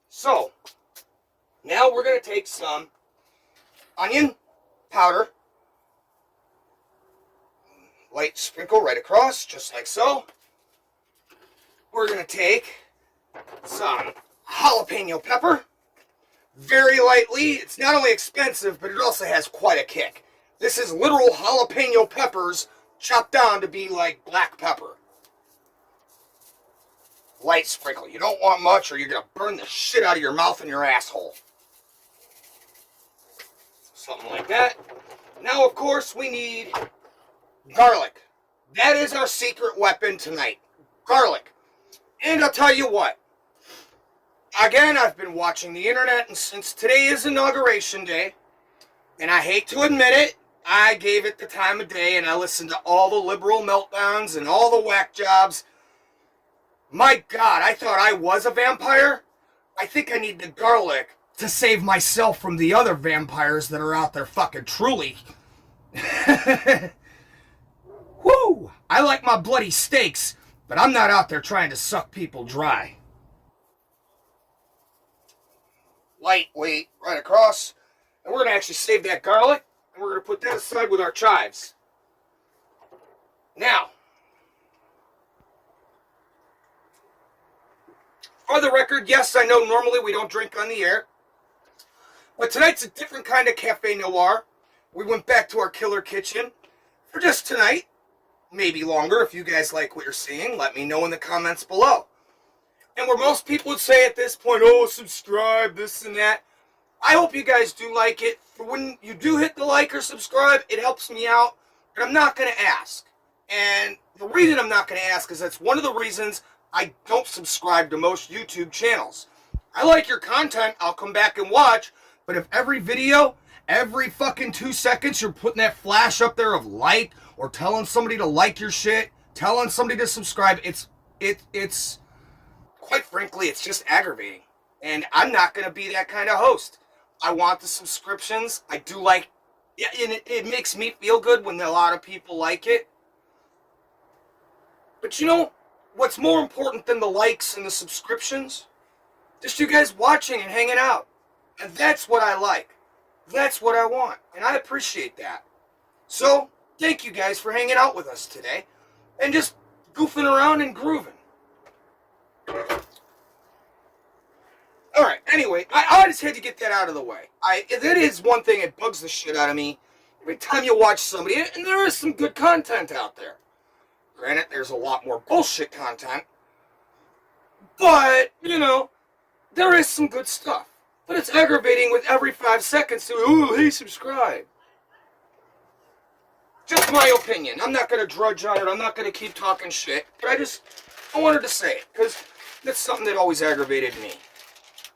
So, now we're going to take some onion powder. Light sprinkle right across, just like so. We're going to take some jalapeno pepper. Very lightly. It's not only expensive, but it also has quite a kick. This is literal jalapeno peppers chopped down to be like black pepper. light sprinkle. You don't want much or you're going to burn the shit out of your mouth and your asshole. Something like that. Now, of course, we need garlic. That is our secret weapon tonight. Garlic. And I'll tell you what. Again, I've been watching the internet, and since today is Inauguration Day, and I hate to admit it, I gave it the time of day, and I listened to all the liberal meltdowns and all the whack jobs. My God, I thought I was a vampire. I think I need the garlic to save myself from the other vampires that are out there fucking truly. Woo! I like my bloody steaks, but I'm not out there trying to suck people dry. Lightweight right across. And we're going to actually save that garlic, and we're going to put that aside with our chives. Now, for the record, yes, I know normally we don't drink on the air, but tonight's a different kind of Café Noir. We went back to our killer kitchen for just tonight, maybe longer. If you guys like what you're seeing, let me know in the comments below. And where most people would say at this point, oh, subscribe, this and that, I hope you guys do like it. For when you do hit the like or subscribe, it helps me out, but I'm not going to ask. And the reason I'm not going to ask is that's one of the reasons I don't subscribe to most YouTube channels. I like your content, I'll come back and watch, but if every video, every fucking 2 seconds, you're putting that flash up there of like, or telling somebody to like your shit, telling somebody to subscribe, it's quite frankly, it's just aggravating. And I'm not going to be that kind of host. I want the subscriptions. I do like, and it makes me feel good when a lot of people like it. But you know, what's more important than the likes and the subscriptions? Just you guys watching and hanging out. And that's what I like. That's what I want. And I appreciate that. So, thank you guys for hanging out with us today. And just goofing around and grooving. Alright, anyway, I just had to get that out of the way. That is one thing that bugs the shit out of me. Every time you watch somebody, and there is some good content out there. Granted, there's a lot more bullshit content. But, you know, there is some good stuff. But it's aggravating with every 5 seconds to, ooh, hey, subscribe. Just my opinion. I'm not going to drudge on it. I'm not going to keep talking shit. But I wanted to say it. Because that's something that always aggravated me.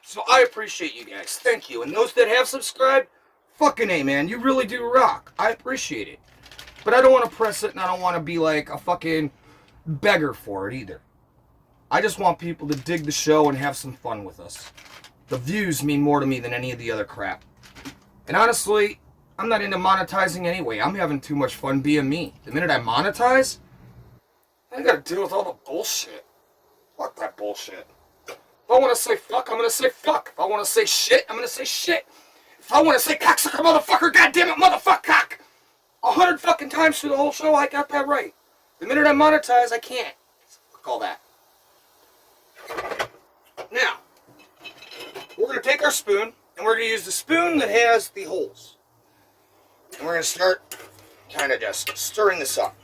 So I appreciate you guys. Thank you. And those that have subscribed, fucking A, man. You really do rock. I appreciate it. But I don't want to press it, and I don't want to be like a fucking beggar for it either. I just want people to dig the show and have some fun with us. The views mean more to me than any of the other crap. And honestly, I'm not into monetizing anyway. I'm having too much fun being me. The minute I monetize, I gotta deal with all the bullshit. Fuck that bullshit. If I want to say fuck, I'm going to say fuck. If I want to say shit, I'm going to say shit. If I want to say cocksucker motherfucker, goddamn it, motherfuck cock. 100 fucking times through the whole show, I got that right. The minute I monetize, I can't. Fuck all that. Now, we're going to take our spoon, and we're going to use the spoon that has the holes. And we're going to start kind of just stirring this up.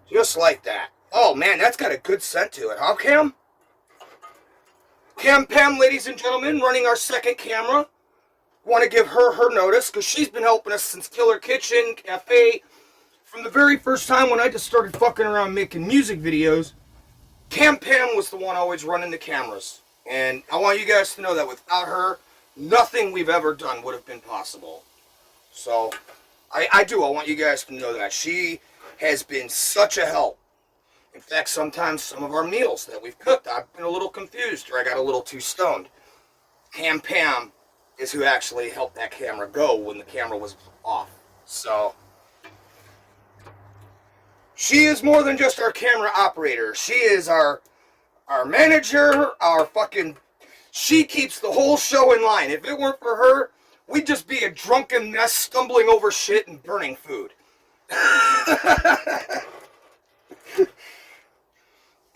Just like that. Oh, man, that's got a good scent to it, huh, Cam? Cam Pam, ladies and gentlemen, running our second camera. Want to give her notice, because she's been helping us since Killer Kitchen, Café. From the very first time when I just started fucking around making music videos, Cam Pam was the one always running the cameras. And I want you guys to know that without her, nothing we've ever done would have been possible. So, I want you guys to know that. She has been such a help. In fact, sometimes some of our meals that we've cooked, I've been a little confused or I got a little too stoned. Cam Pam is who actually helped that camera go when the camera was off. So, she is more than just our camera operator. She is our manager, our fucking... She keeps the whole show in line. If it weren't for her, we'd just be a drunken mess stumbling over shit and burning food.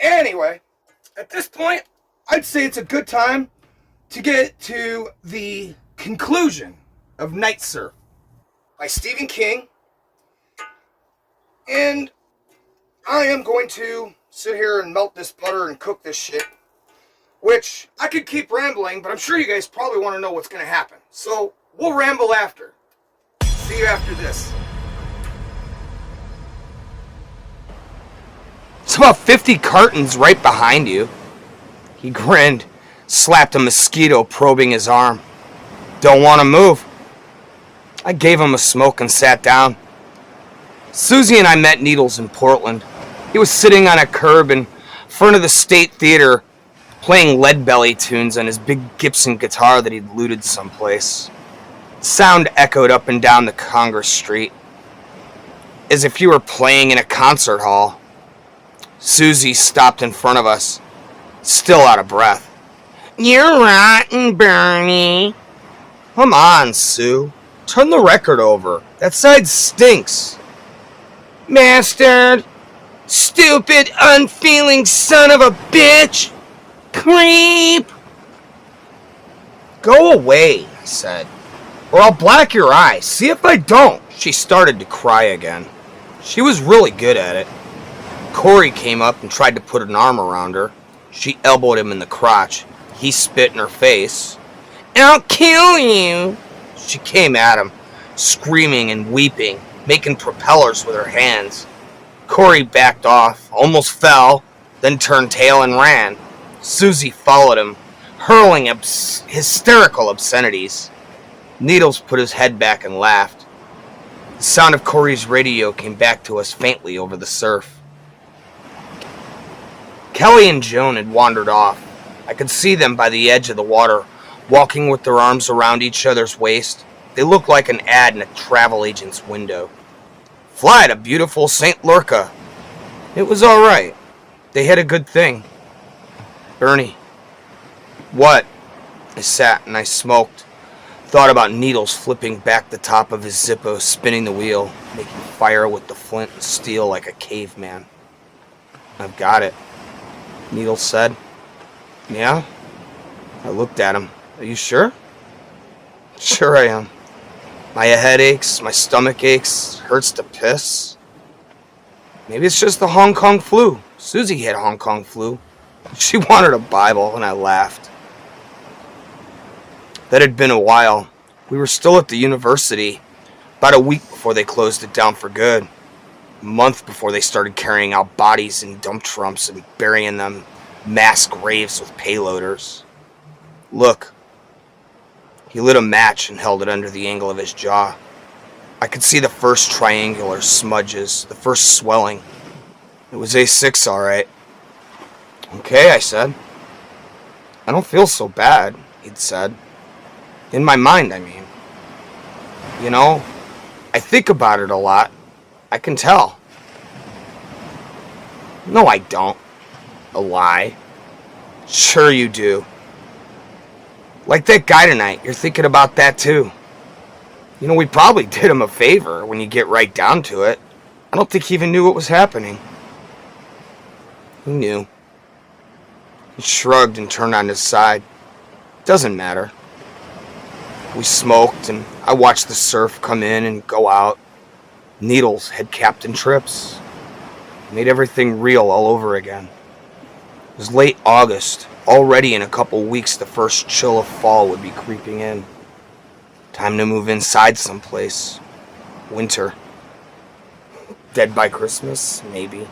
Anyway, at this point, I'd say it's a good time to get to the conclusion of Night Surf by Stephen King. And I am going to sit here and melt this butter and cook this shit. Which, I could keep rambling, but I'm sure you guys probably want to know what's going to happen. So, we'll ramble after. See you after this. It's about 50 cartons right behind you. He grinned, slapped a mosquito probing his arm. Don't want to move. I gave him a smoke and sat down. Susie and I met Needles in Portland. He was sitting on a curb in front of the State Theater playing Lead Belly tunes on his big Gibson guitar that he'd looted someplace. Sound echoed up and down the Congress Street, as if you were playing in a concert hall. Susie stopped in front of us, still out of breath. You're rotten, Bernie. Come on, Sue. Turn the record over. That side stinks. Bastard. Stupid, unfeeling son of a bitch. Creep! Go away, I said, or I'll black your eye. See if I don't. She started to cry again. She was really good at it. Corey came up and tried to put an arm around her. She elbowed him in the crotch. He spit in her face. I'll kill you! She came at him, screaming and weeping, making propellers with her hands. Corey backed off, almost fell, then turned tail and ran. Susie followed him, hurling hysterical obscenities. Needles put his head back and laughed. The sound of Corey's radio came back to us faintly over the surf. Kelly and Joan had wandered off. I could see them by the edge of the water, walking with their arms around each other's waist. They looked like an ad in a travel agent's window. Fly to beautiful St. Lurca. It was all right. They had a good thing. Bernie. What? I sat and I smoked. Thought about Needles flipping back the top of his Zippo, spinning the wheel, making fire with the flint and steel like a caveman. I've got it, Needles said. Yeah? I looked at him. Are you sure? Sure I am. My head aches, my stomach aches, hurts to piss. Maybe it's just the Hong Kong flu. Susie had Hong Kong flu. She wanted a Bible, and I laughed. That had been a while. We were still at the university, about a week before they closed it down for good. A month before they started carrying out bodies in dump trunks and burying them mass graves with payloaders. Look. He lit a match and held it under the angle of his jaw. I could see the first triangular smudges, the first swelling. It was A6, all right. Okay, I said. I don't feel so bad, he'd said. In my mind, I mean. You know, I think about it a lot. I can tell. No, I don't. A lie. Sure you do. Like that guy tonight, you're thinking about that too. You know, we probably did him a favor when you get right down to it. I don't think he even knew what was happening. He knew. He shrugged and turned on his side. Doesn't matter. We smoked and I watched the surf come in and go out. Needles had Captain Trips. Made everything real all over again. It was late August. Already in a couple weeks, the first chill of fall would be creeping in. Time to move inside someplace. Winter. Dead by Christmas, maybe.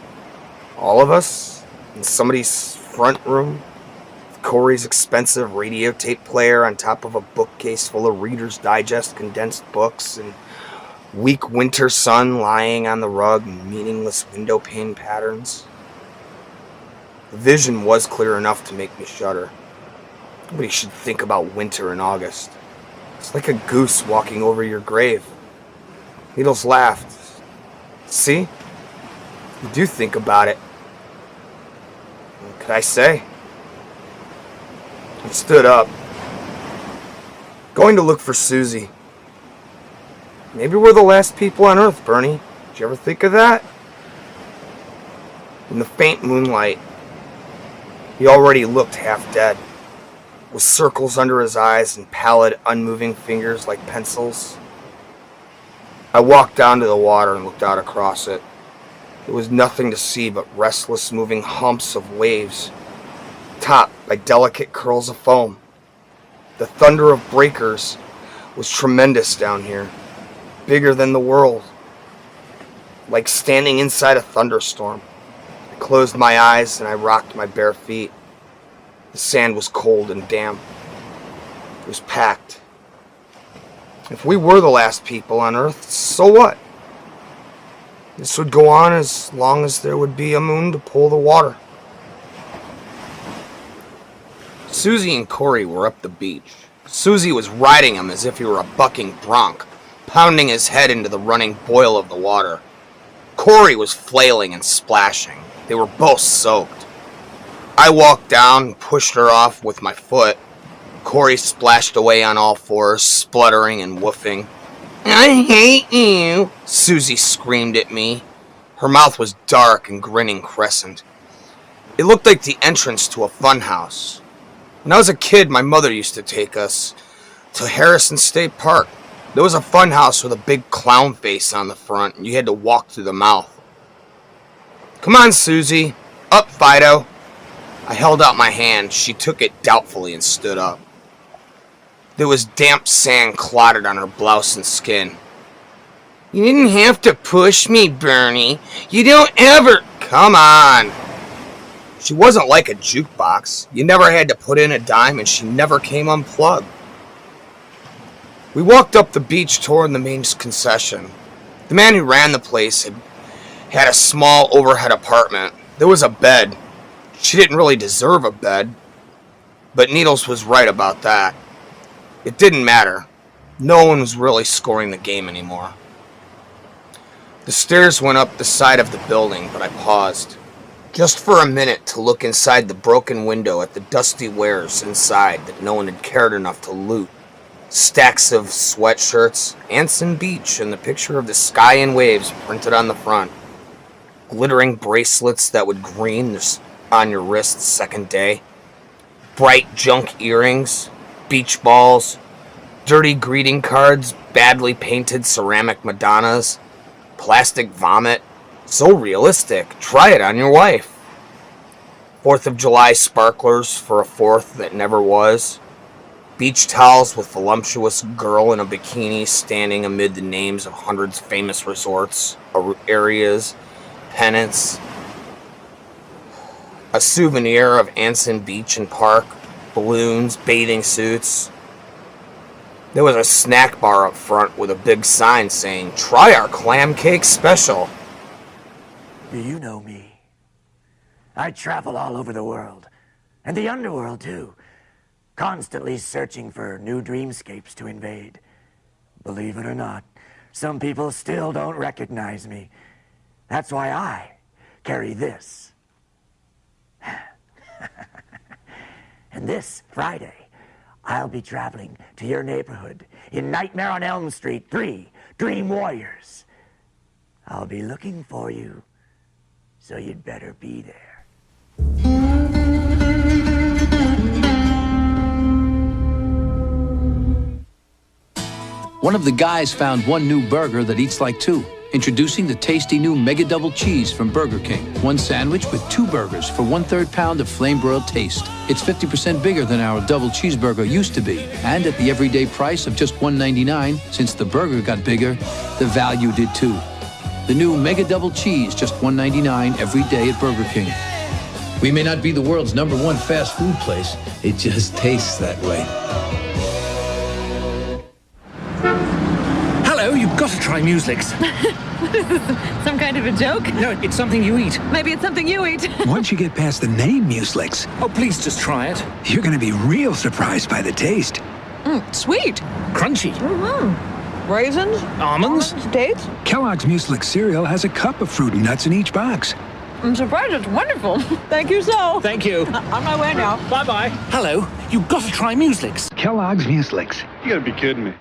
All of us in somebody's front room. With Corey's expensive radio tape player on top of a bookcase full of Reader's Digest condensed books and weak winter sun lying on the rug in meaningless window pane patterns. The vision was clear enough to make me shudder. Nobody should think about winter in August. It's like a goose walking over your grave. Needles laughed. See? You do think about it. What could I say? I stood up. Going to look for Susie. Maybe we're the last people on Earth, Bernie. Did you ever think of that? In the faint moonlight, he already looked half dead, with circles under his eyes and pallid, unmoving fingers like pencils. I walked down to the water and looked out across it. There was nothing to see but restless moving humps of waves, topped by delicate curls of foam. The thunder of breakers was tremendous down here, bigger than the world, like standing inside a thunderstorm. I closed my eyes and I rocked my bare feet. The sand was cold and damp. It was packed. If we were the last people on Earth, so what? This would go on as long as there would be a moon to pull the water. Susie and Corey were up the beach. Susie was riding him as if he were a bucking bronc, pounding his head into the running boil of the water. Corey was flailing and splashing. They were both soaked. I walked down and pushed her off with my foot. Corey splashed away on all fours, spluttering and woofing. "I hate you," Susie screamed at me. Her mouth was dark and grinning crescent. It looked like the entrance to a funhouse. When I was a kid, my mother used to take us to Harrison State Park. There was a funhouse with a big clown face on the front, and you had to walk through the mouth. "Come on, Susie. Up, Fido." I held out my hand. She took it doubtfully and stood up. There was damp sand clotted on her blouse and skin. "You didn't have to push me, Bernie. You don't ever..." "Come on." She wasn't like a jukebox. You never had to put in a dime, and she never came unplugged. We walked up the beach toward the main concession. The man who ran the place had a small overhead apartment. There was a bed. She didn't really deserve a bed, but Needles was right about that. It didn't matter. No one was really scoring the game anymore. The stairs went up the side of the building, but I paused, just for a minute, to look inside the broken window at the dusty wares inside that no one had cared enough to loot. Stacks of sweatshirts, Anson Beach, and the picture of the sky and waves printed on the front. Glittering bracelets that would green on your wrist second day. Bright junk earrings, beach balls, dirty greeting cards, badly painted ceramic Madonnas, plastic vomit. So realistic. Try it on your wife. 4th of July sparklers for a 4th that never was. Beach towels with voluptuous girl in a bikini standing amid the names of hundreds of famous resorts, areas, pennants. A souvenir of Anson Beach and Park, balloons, bathing suits. There was a snack bar up front with a big sign saying, "Try our clam cake special." Do you know me? I travel all over the world, and the underworld too, constantly searching for new dreamscapes to invade. Believe it or not, some people still don't recognize me. That's why I carry this. And this Friday, I'll be traveling to your neighborhood in Nightmare on Elm Street 3, Dream Warriors. I'll be looking for you, so you'd better be there. One of the guys found one new burger that eats like two. Introducing the tasty new Mega Double Cheese from Burger King. One sandwich with 2 burgers for 1/3 pound of flame-broiled taste. It's 50% bigger than our double cheeseburger used to be. And at the everyday price of just $1.99, since the burger got bigger, the value did too. The new Mega Double Cheese, just $1.99 every day at Burger King. We may not be the world's #1 fast food place. It just tastes that way. Hello, you've got to try Mueslix. Some kind of a joke? No, it's something you eat. Maybe it's something you eat. Once you get past the name Mueslix, Oh, please just try it. you're going to be real surprised by the taste. Sweet. Crunchy. Raisins? Almonds? Dates? Kellogg's Mueslix cereal has a cup of fruit and nuts in each box. I'm surprised it's wonderful. Thank you so. Thank you. On my way now. Bye-bye. Hello, you've got to try Mueslix. Kellogg's Mueslix. You gotta be kidding me.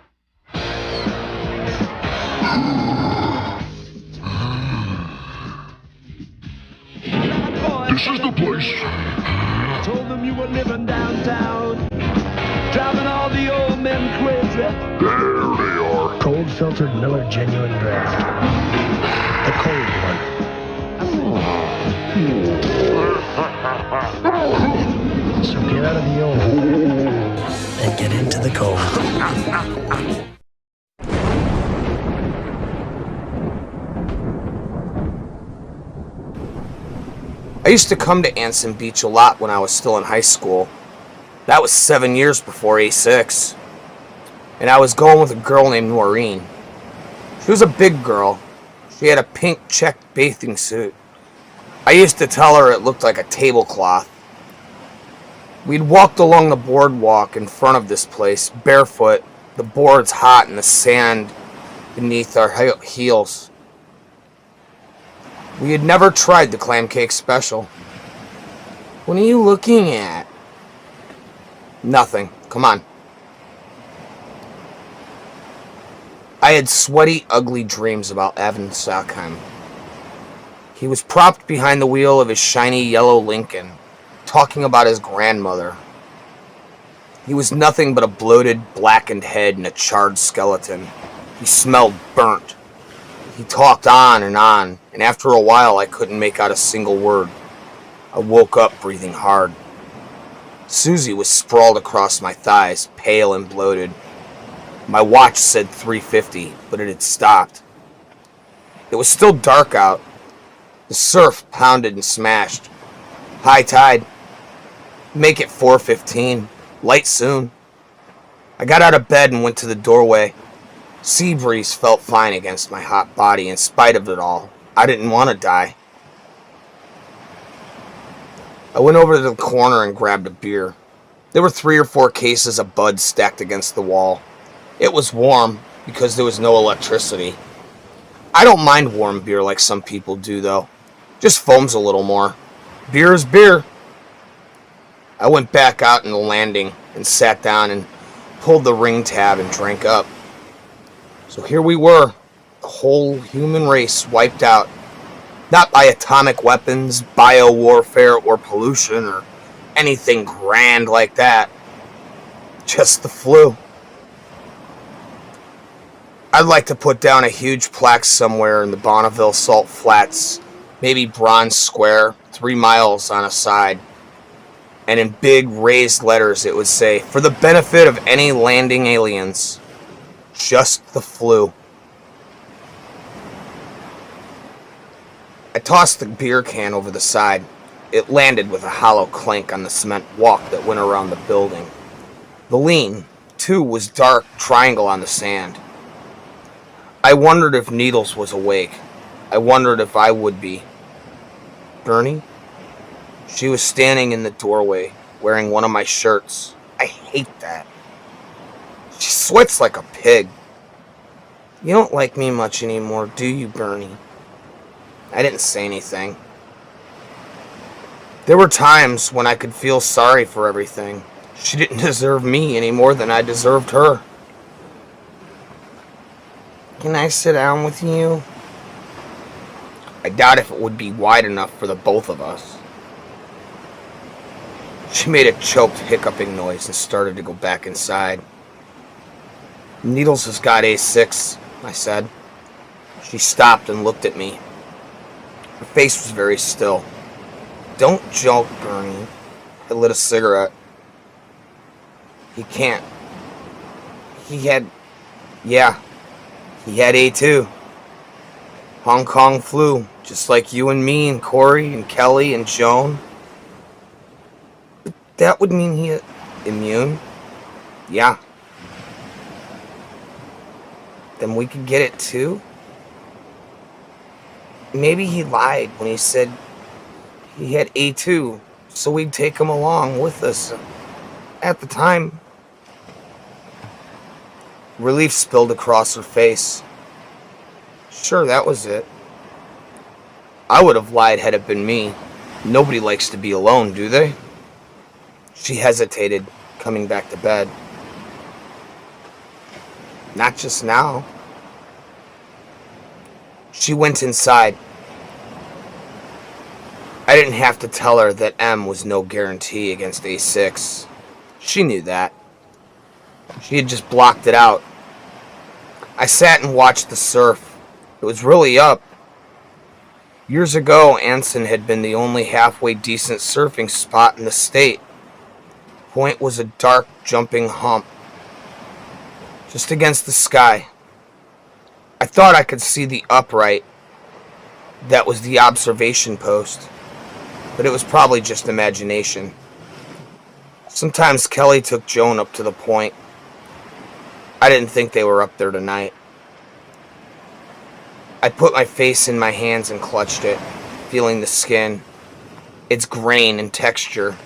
This is the place. Told them you were living downtown, driving all the old men crazy. There they are. Cold filtered Miller Genuine Draft. The cold one. So get out of the old and get into the cold. I used to come to Anson Beach a lot when I was still in high school. That was 7 years before A6. And I was going with a girl named Noir. She was a big girl. She had a pink checked bathing suit. I used to tell her it looked like a tablecloth. We'd walked along the boardwalk in front of this place, barefoot, the boards hot and the sand beneath our heels. We had never tried the clam cake special. What are you looking at? Nothing. Come on. I had sweaty, ugly dreams about Evan Sackheim. He was propped behind the wheel of his shiny yellow Lincoln, talking about his grandmother. He was nothing but a bloated, blackened head and a charred skeleton. He smelled burnt. He talked on, and after a while I couldn't make out a single word. I woke up breathing hard. Susie was sprawled across my thighs, pale and bloated. My watch said 3:50, but it had stopped. It was still dark out. The surf pounded and smashed. High tide. Make it 4:15. Light soon. I got out of bed and went to the doorway. Sea breeze felt fine against my hot body in spite of it all. I didn't want to die. I went over to the corner and grabbed a beer. There were 3 or 4 cases of Bud stacked against the wall. It was warm because there was no electricity. I don't mind warm beer like some people do, though. Just foams a little more. Beer is beer. I went back out in the landing and sat down and pulled the ring tab and drank up. So here we were, the whole human race wiped out. Not by atomic weapons, bio-warfare, or pollution, or anything grand like that. Just the flu. I'd like to put down a huge plaque somewhere in the Bonneville Salt Flats, maybe Bronze Square, 3 miles on a side. And in big raised letters it would say, for the benefit of any landing aliens, just the flu. I tossed the beer can over the side. It landed with a hollow clank on the cement walk that went around the building. The lean, too, was dark triangle on the sand. I wondered if Needles was awake. I wondered if I would be. Bernie? She was standing in the doorway, wearing one of my shirts. I hate that. She sweats like a pig. You don't like me much anymore, do you, Bernie? I didn't say anything. There were times when I could feel sorry for everything. She didn't deserve me any more than I deserved her. Can I sit down with you? I doubt if it would be wide enough for the both of us. She made a choked, hiccuping noise and started to go back inside. Needles has got A6, I said. She stopped and looked at me. Her face was very still. Don't joke, Bernie. I lit a cigarette. He can't. He had A2. Hong Kong flu, just like you and me and Corey and Kelly and Joan. But that would mean he immune. Yeah. Then we could get it too? Maybe he lied when he said he had A2, so we'd take him along with us. At the time, relief spilled across her face. Sure, that was it. I would have lied had it been me. Nobody likes to be alone, do they? She hesitated, coming back to bed. Not just now. She went inside. I didn't have to tell her that M was no guarantee against A6. She knew that. She had just blocked it out. I sat and watched the surf. It was really up. Years ago, Anson had been the only halfway decent surfing spot in the state. Point was a dark, jumping hump, just against the sky. I thought I could see the upright. That was the observation post, but it was probably just imagination. Sometimes Kelly took Joan up to the point. I didn't think they were up there tonight. I put my face in my hands and clutched it, feeling the skin, its grain and texture.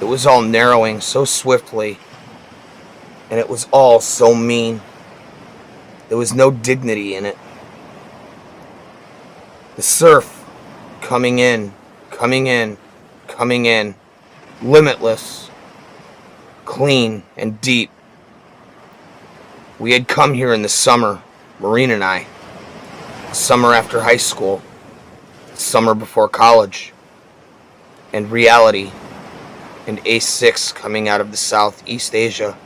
It was all narrowing so swiftly, and it was all so mean. There was no dignity in it. The surf, coming in, coming in, coming in, limitless, clean and deep. We had come here in the summer, Maureen and I. Summer after high school, summer before college, and reality, and A6 coming out of the Southeast Asia,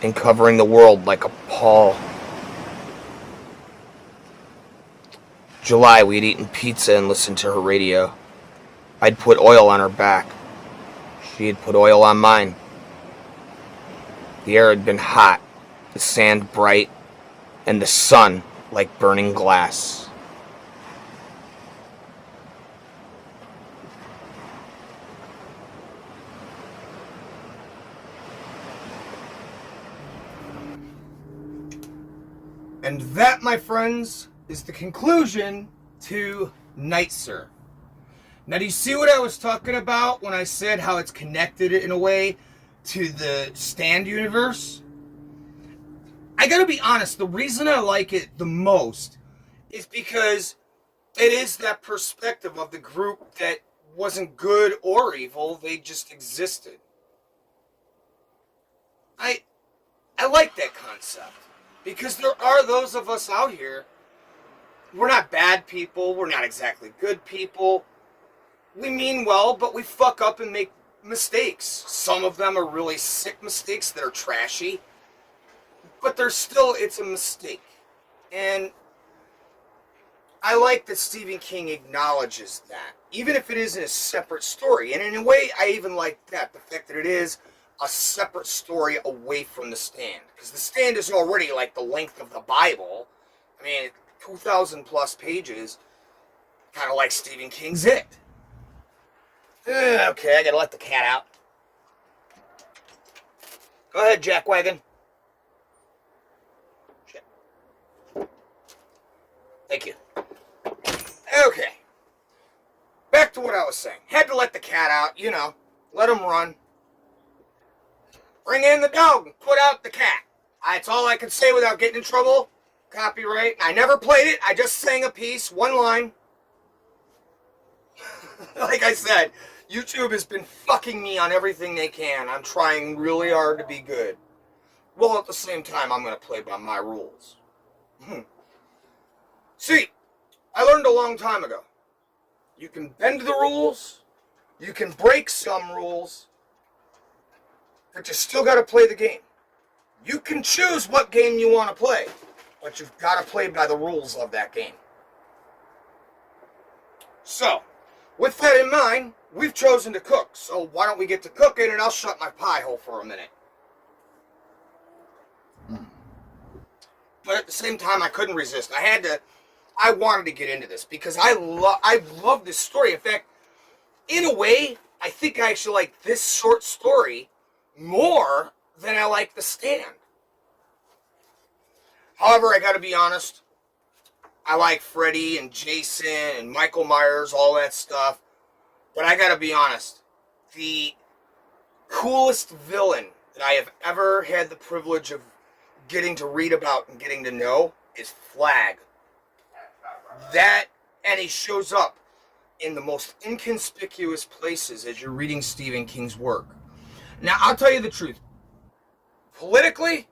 and covering the world like a pall. July, we'd eaten pizza and listened to her radio. I'd put oil on her back. She had put oil on mine. The air had been hot, the sand bright, and the sun like burning glass. And that, my friends, is the conclusion to Night Surf. Now, do you see what I was talking about when I said how it's connected in a way to the Stand universe? I gotta be honest, the reason I like it the most is because it is that perspective of the group that wasn't good or evil, they just existed. I like that concept, because there are those of us out here, we're not bad people, we're not exactly good people, we mean well, but we fuck up and make mistakes. Some of them are really sick mistakes that are trashy, but it's a mistake. And I like that Stephen King acknowledges that, even if it isn't a separate story. And in a way, I even like that, the fact that it is a separate story away from The Stand. Because The Stand is already like the length of the Bible. I mean, 2,000 plus pages, kind of like Stephen King's It. Okay, I gotta let the cat out. Go ahead, Jackwagon. Shit. Thank you. Okay. Back to what I was saying. Had to let the cat out, let him run. Bring in the dog and put out the cat. That's all I could say without getting in trouble. Copyright. I never played it. I just sang a piece, one line. Like I said, YouTube has been fucking me on everything they can. I'm trying really hard to be good. Well, at the same time, I'm going to play by my rules. See, I learned a long time ago. You can bend the rules, you can break some rules, but you still got to play the game. You can choose what game you want to play, but you've got to play by the rules of that game. So, with that in mind, we've chosen to cook, so why don't we get to cooking and I'll shut my pie hole for a minute. But at the same time, I couldn't resist. I wanted to get into this because I love this story. In fact, in a way, I think I actually like this short story more than I like The Stand. However, I gotta be honest, I like Freddy and Jason and Michael Myers, all that stuff. But I gotta be honest, the coolest villain that I have ever had the privilege of getting to read about and getting to know is Flag. And he shows up in the most inconspicuous places as you're reading Stephen King's work. Now, I'll tell you the truth. Politically,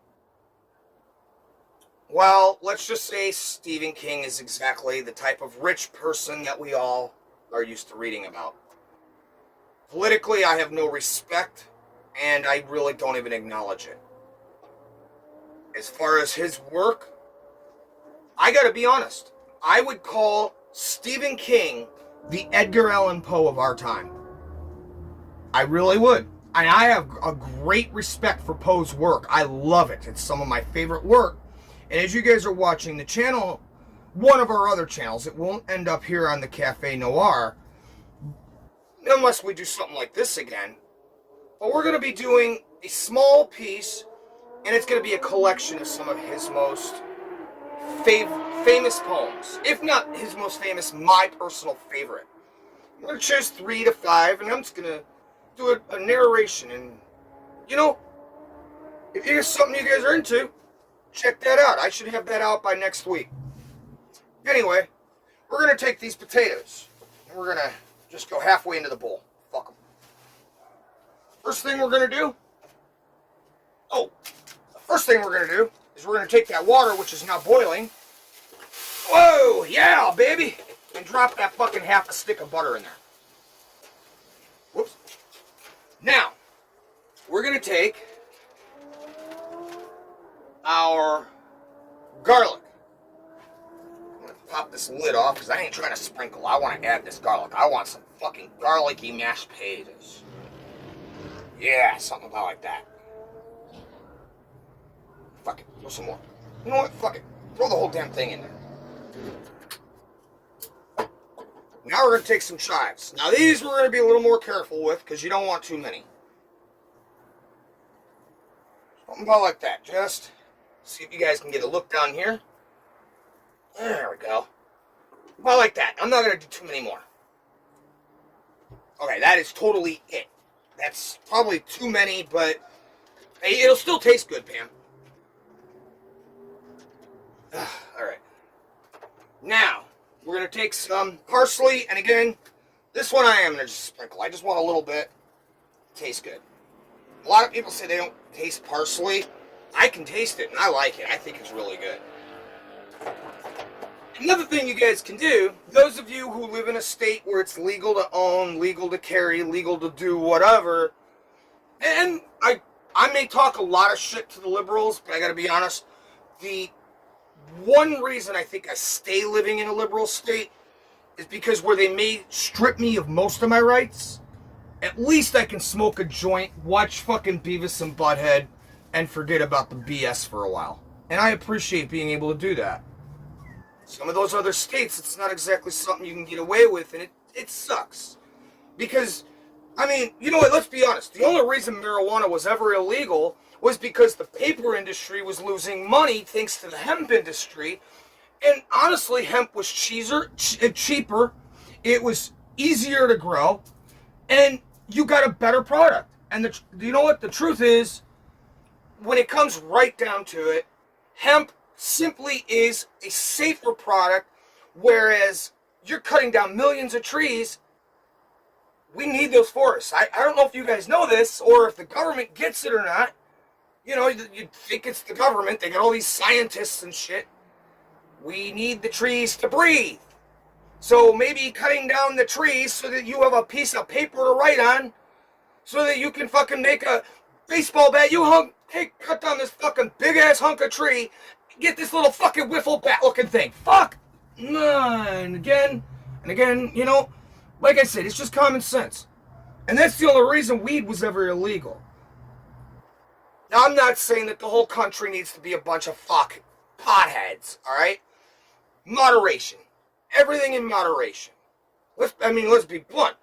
well, let's just say Stephen King is exactly the type of rich person that we all are used to reading about. Politically, I have no respect, and I really don't even acknowledge it. As far as his work, I gotta be honest. I would call Stephen King the Edgar Allan Poe of our time. I really would. And I have a great respect for Poe's work. I love it. It's some of my favorite work. And as you guys are watching the channel, one of our other channels, it won't end up here on the Café Noir, unless we do something like this again. But we're going to be doing a small piece, and it's going to be a collection of some of his most famous poems. If not his most famous, my personal favorite. I'm going to choose 3 to 5, and I'm just going to do a narration. And, you know, if there's something you guys are into, check that out. I should have that out by next week. Anyway, we're going to take these potatoes, and we're going to just go halfway into the bowl. Fuck them. First thing we're going to do, is we're going to take that water, which is now boiling. Whoa, yeah, baby. And drop that fucking half a stick of butter in there. Whoops. Now, we're going to take our garlic. I'm going to pop this lid off because I ain't trying to sprinkle. I want to add this garlic. I want some fucking garlicky mashed potatoes. Yeah, something about like that. Fuck it. Throw some more. You know what? Fuck it. Throw the whole damn thing in there. Now we're going to take some chives. Now these we're going to be a little more careful with because you don't want too many. Something about like that. Just see if you guys can get a look down here. There we go. About like that. I'm not going to do too many more. Okay, that is totally it. That's probably too many, but hey, it'll still taste good, Pam. Alright. Now, we're going to take some parsley, and again, this one I am going to just sprinkle. I just want a little bit. Tastes good. A lot of people say they don't taste parsley. I can taste it, and I like it. I think it's really good. Another thing you guys can do, those of you who live in a state where it's legal to own, legal to carry, legal to do whatever, and I may talk a lot of shit to the liberals, but I gotta be honest, the one reason I think I stay living in a liberal state is because where they may strip me of most of my rights, at least I can smoke a joint, watch fucking Beavis and Butthead, and forget about the BS for a while. And I appreciate being able to do that. Some of those other states, it's not exactly something you can get away with, and it sucks. Because, I mean, you know what, let's be honest. The only reason marijuana was ever illegal was because the paper industry was losing money thanks to the hemp industry. And honestly, hemp was cheaper, it was easier to grow, and you got a better product. And you know what, the truth is, when it comes right down to it, hemp simply is a safer product, whereas you're cutting down millions of trees. We need those forests. I don't know if you guys know this, or if the government gets it or not. You know, you'd think it's the government. They got all these scientists and shit. We need the trees to breathe. So maybe cutting down the trees so that you have a piece of paper to write on, so that you can fucking make a baseball bat. Cut down this fucking big-ass hunk of tree, get this little fucking wiffle bat-looking thing. Fuck! And again, you know, like I said, it's just common sense. And that's the only reason weed was ever illegal. Now, I'm not saying that the whole country needs to be a bunch of fuck potheads, alright? Moderation. Everything in moderation. Let's be blunt.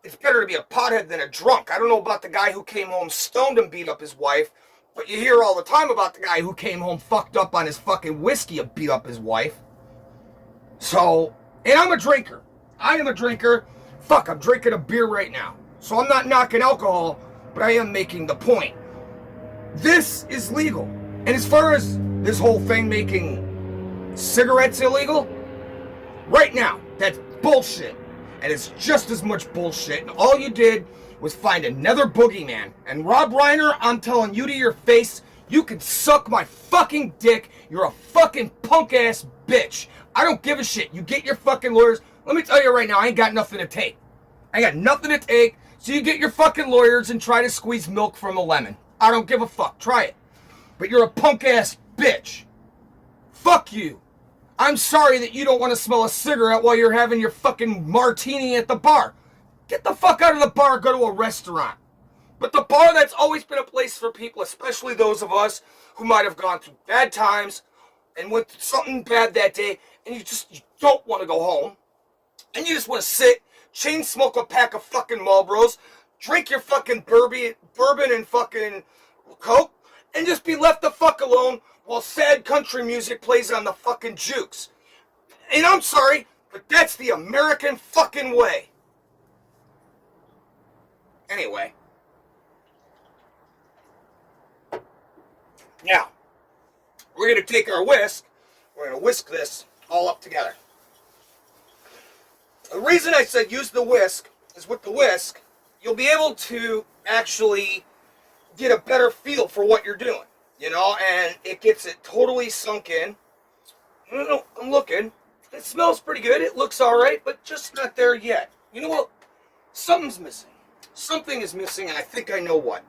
It's better to be a pothead than a drunk. I don't know about the guy who came home stoned and beat up his wife, but you hear all the time about the guy who came home fucked up on his fucking whiskey and beat up his wife. So, and I'm a drinker. I am a drinker. Fuck, I'm drinking a beer right now. So I'm not knocking alcohol, but I am making the point. This is legal. And as far as this whole thing making cigarettes illegal, right now, that's bullshit. And it's just as much bullshit. And all you did was find another boogeyman. And Rob Reiner, I'm telling you to your face, you can suck my fucking dick. You're a fucking punk-ass bitch. I don't give a shit. You get your fucking lawyers. Let me tell you right now, I ain't got nothing to take. I got nothing to take. So you get your fucking lawyers and try to squeeze milk from a lemon. I don't give a fuck. Try it. But you're a punk-ass bitch. Fuck you. I'm sorry that you don't want to smell a cigarette while you're having your fucking martini at the bar. Get the fuck out of the bar, go to a restaurant. But the bar, that's always been a place for people, especially those of us who might have gone through bad times and went through something bad that day, and you don't want to go home. And you just want to sit, chain smoke a pack of fucking Marlboros, drink your fucking bourbon and fucking Coke, and just be left the fuck alone while sad country music plays on the fucking jukes. And I'm sorry, but that's the American fucking way. Anyway. Now, we're going to take our whisk, we're going to whisk this all up together. The reason I said use the whisk is with the whisk, you'll be able to actually get a better feel for what you're doing, you know, and it gets it totally sunk in. I'm looking. It smells pretty good. It looks all right, but just not there yet. You know what? Something's missing. Something is missing, and I think I know what.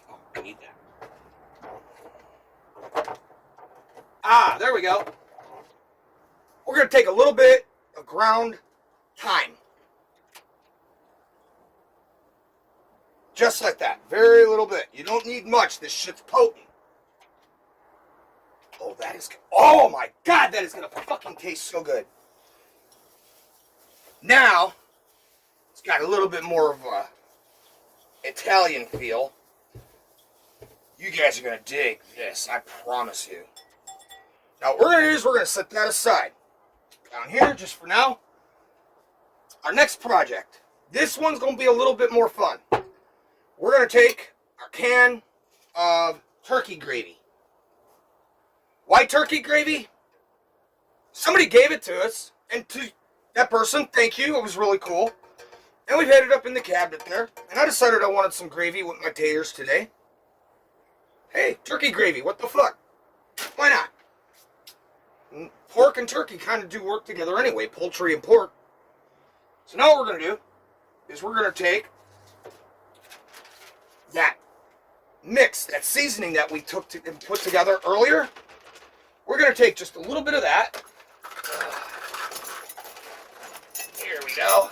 Oh, I need that. Ah, there we go. We're going to take a little bit of ground thyme. Just like that. Very little bit. You don't need much. This shit's potent. Oh, that is... Oh, my God, that is going to fucking taste so good. Now, it's got a little bit more of a Italian feel. You guys are going to dig this. I promise you. Now, what we're going to do is we're going to set that aside. Down here, just for now. Our next project. This one's going to be a little bit more fun. We're going to take our can of turkey gravy. Why turkey gravy? Somebody gave it to us, and to that person, thank you. It was really cool. And we've had it up in the cabinet there. And I decided I wanted some gravy with my taters today. Hey, turkey gravy, what the fuck? Why not? Pork and turkey kind of do work together anyway, poultry and pork. So now what we're going to do is we're going to take that mix, that seasoning that we took and put together earlier. We're going to take just a little bit of that. Here we go.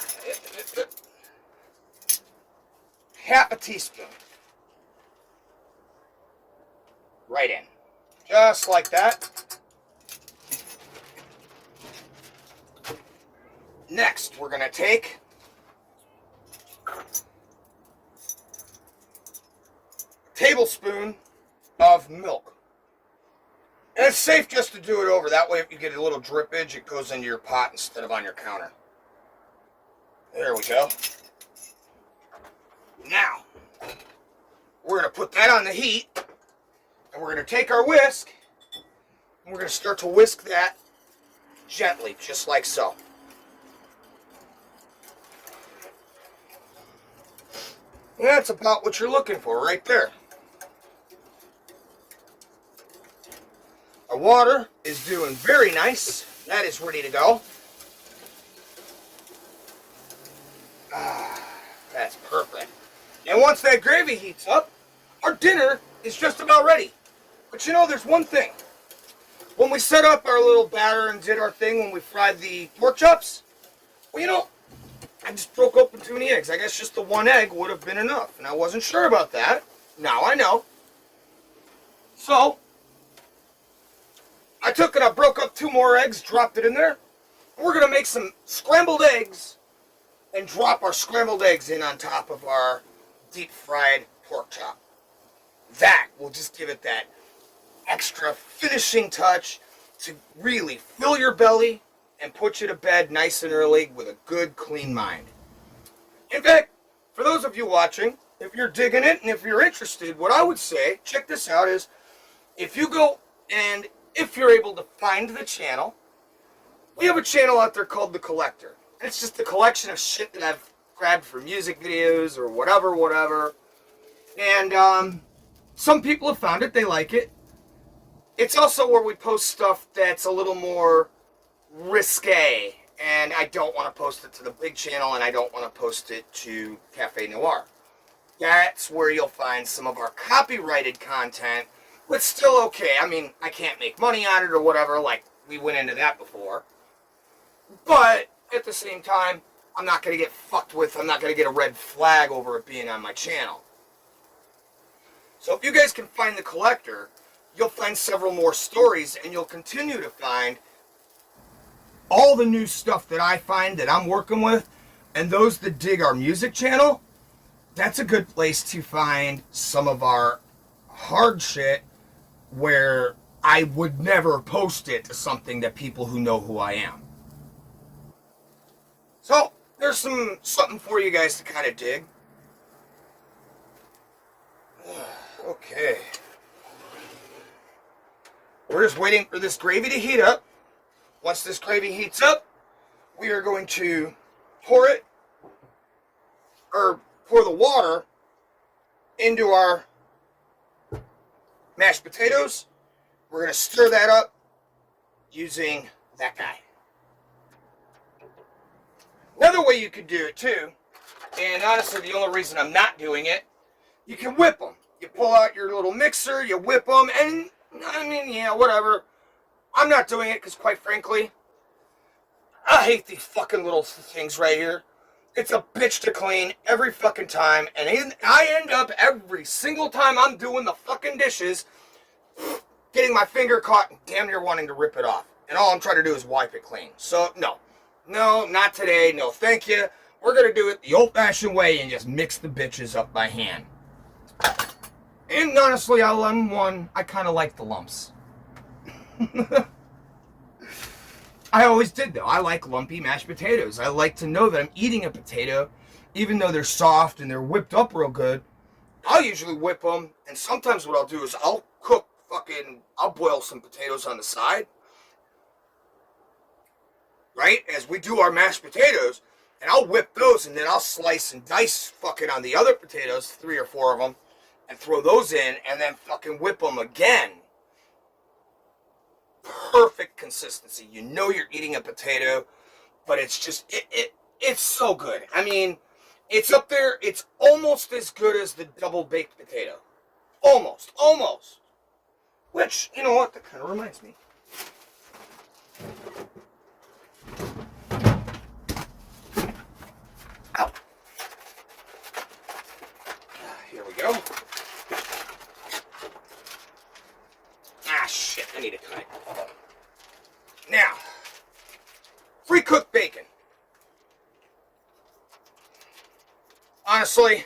Half a teaspoon. Right in. Just like that. Next, we're going to take a tablespoon of milk. And it's safe just to do it over. That way, if you get a little drippage, it goes into your pot instead of on your counter. There we go. Now, we're going to put that on the heat. And we're going to take our whisk. And we're going to start to whisk that gently, just like so. And that's about what you're looking for right there. Our water is doing very nice. That is ready to go. Ah, that's perfect. And once that gravy heats up, our dinner is just about ready. But you know, there's one thing. When we set up our little batter and did our thing when we fried the pork chops, well, you know, I just broke open too many eggs. I guess just the one egg would have been enough. And I wasn't sure about that. Now I know. So, I took and I broke up 2 more eggs, dropped it in there. And we're going to make some scrambled eggs and drop our scrambled eggs in on top of our deep fried pork chop. That will just give it that extra finishing touch to really fill your belly and put you to bed nice and early with a good, clean mind. In fact, for those of you watching, if you're digging it and if you're interested, what I would say, check this out, is if you go and if you're able to find the channel, we have a channel out there called The Collector. And it's just a collection of shit that I've grabbed from music videos or whatever. And some people have found it, they like it. It's also where we post stuff that's a little more risque, and I don't want to post it to the big channel, and I don't want to post it to Café Noir. That's where you'll find some of our copyrighted content, but still okay. I mean, I can't make money on it or whatever, like we went into that before. But at the same time, I'm not going to get fucked with. I'm not going to get a red flag over it being on my channel. So if you guys can find the collector, you'll find several more stories, and you'll continue to find all the new stuff that I find that I'm working with. And those that dig our music channel, that's a good place to find some of our hard shit where I would never post it to something that people who know who I am. So there's something for you guys to kind of dig. Okay. We're just waiting for this gravy to heat up. Once this gravy heats up, we are going to pour the water into our mashed potatoes. We're going to stir that up using that guy. Another way you could do it too, and honestly the only reason I'm not doing it, you can whip them. You pull out your little mixer, you whip them, and I mean, yeah, whatever. I'm not doing it because quite frankly, I hate these fucking little things right here. It's a bitch to clean every fucking time, and I end up every single time I'm doing the fucking dishes getting my finger caught and damn near wanting to rip it off. And all I'm trying to do is wipe it clean. So, no, not today. No, thank you. We're going to do it the old-fashioned way and just mix the bitches up by hand. And honestly, I kind of like the lumps. I always did, though. I like lumpy mashed potatoes. I like to know that I'm eating a potato, even though they're soft and they're whipped up real good. I'll usually whip them, and sometimes what I'll do is I'll boil some potatoes on the side, right, as we do our mashed potatoes, and I'll whip those, and then I'll slice and dice fucking on the other potatoes, 3 or 4 of them, and throw those in, and then fucking whip them again. Perfect consistency. You know you're eating a potato, but it's just, it's so good. I mean, it's up there. It's almost as good as the double-baked potato. Almost. Which, you know what, that kind of reminds me. Ow. Here we go. Ah, shit, I need to cut it. Now, pre-cooked bacon. Honestly,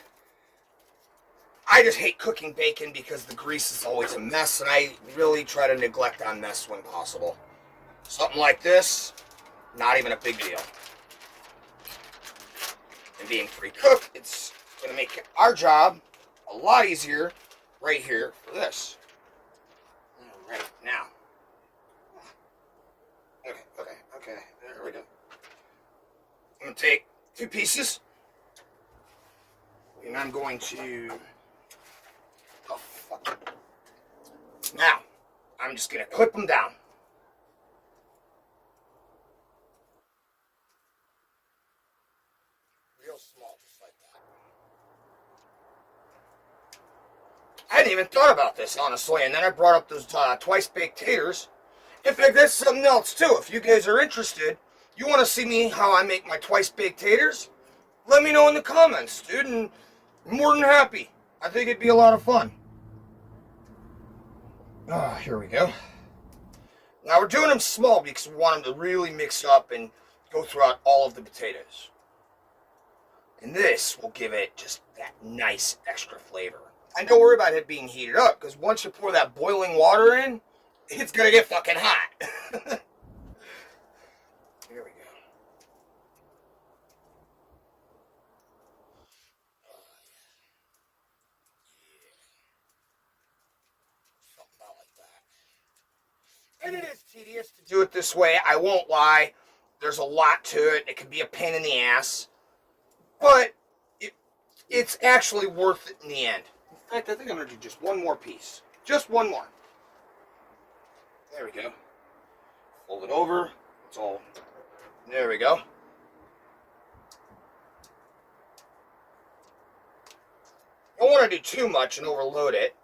I just hate cooking bacon because the grease is always a mess, and I really try to neglect on mess when possible. Something like this, not even a big deal. And being pre-cooked, it's going to make our job a lot easier right here for this. All right, now. Okay, there we go. I'm going to take 2 pieces, and I'm going to... Oh, fuck. Now, I'm just going to clip them down. Real small, just like that. I hadn't even thought about this, honestly, and then I brought up those twice-baked taters. In fact, that's something else, too. If you guys are interested, you want to see me how I make my twice-baked taters, let me know in the comments, dude, and I'm more than happy. I think it'd be a lot of fun. Here we go. Now we're doing them small because we want them to really mix up and go throughout all of the potatoes. And this will give it just that nice extra flavor. And don't worry about it being heated up, because once you pour that boiling water in, it's gonna get fucking hot. Here we go. Something about like that. And it is tedious to do it this way, I won't lie. There's a lot to it. It can be a pain in the ass. But it's actually worth it in the end. In fact, I think I'm going to do just one more piece. Just one more. There we go. Fold it over. It's all... There we go. don't want to do too much and overload it.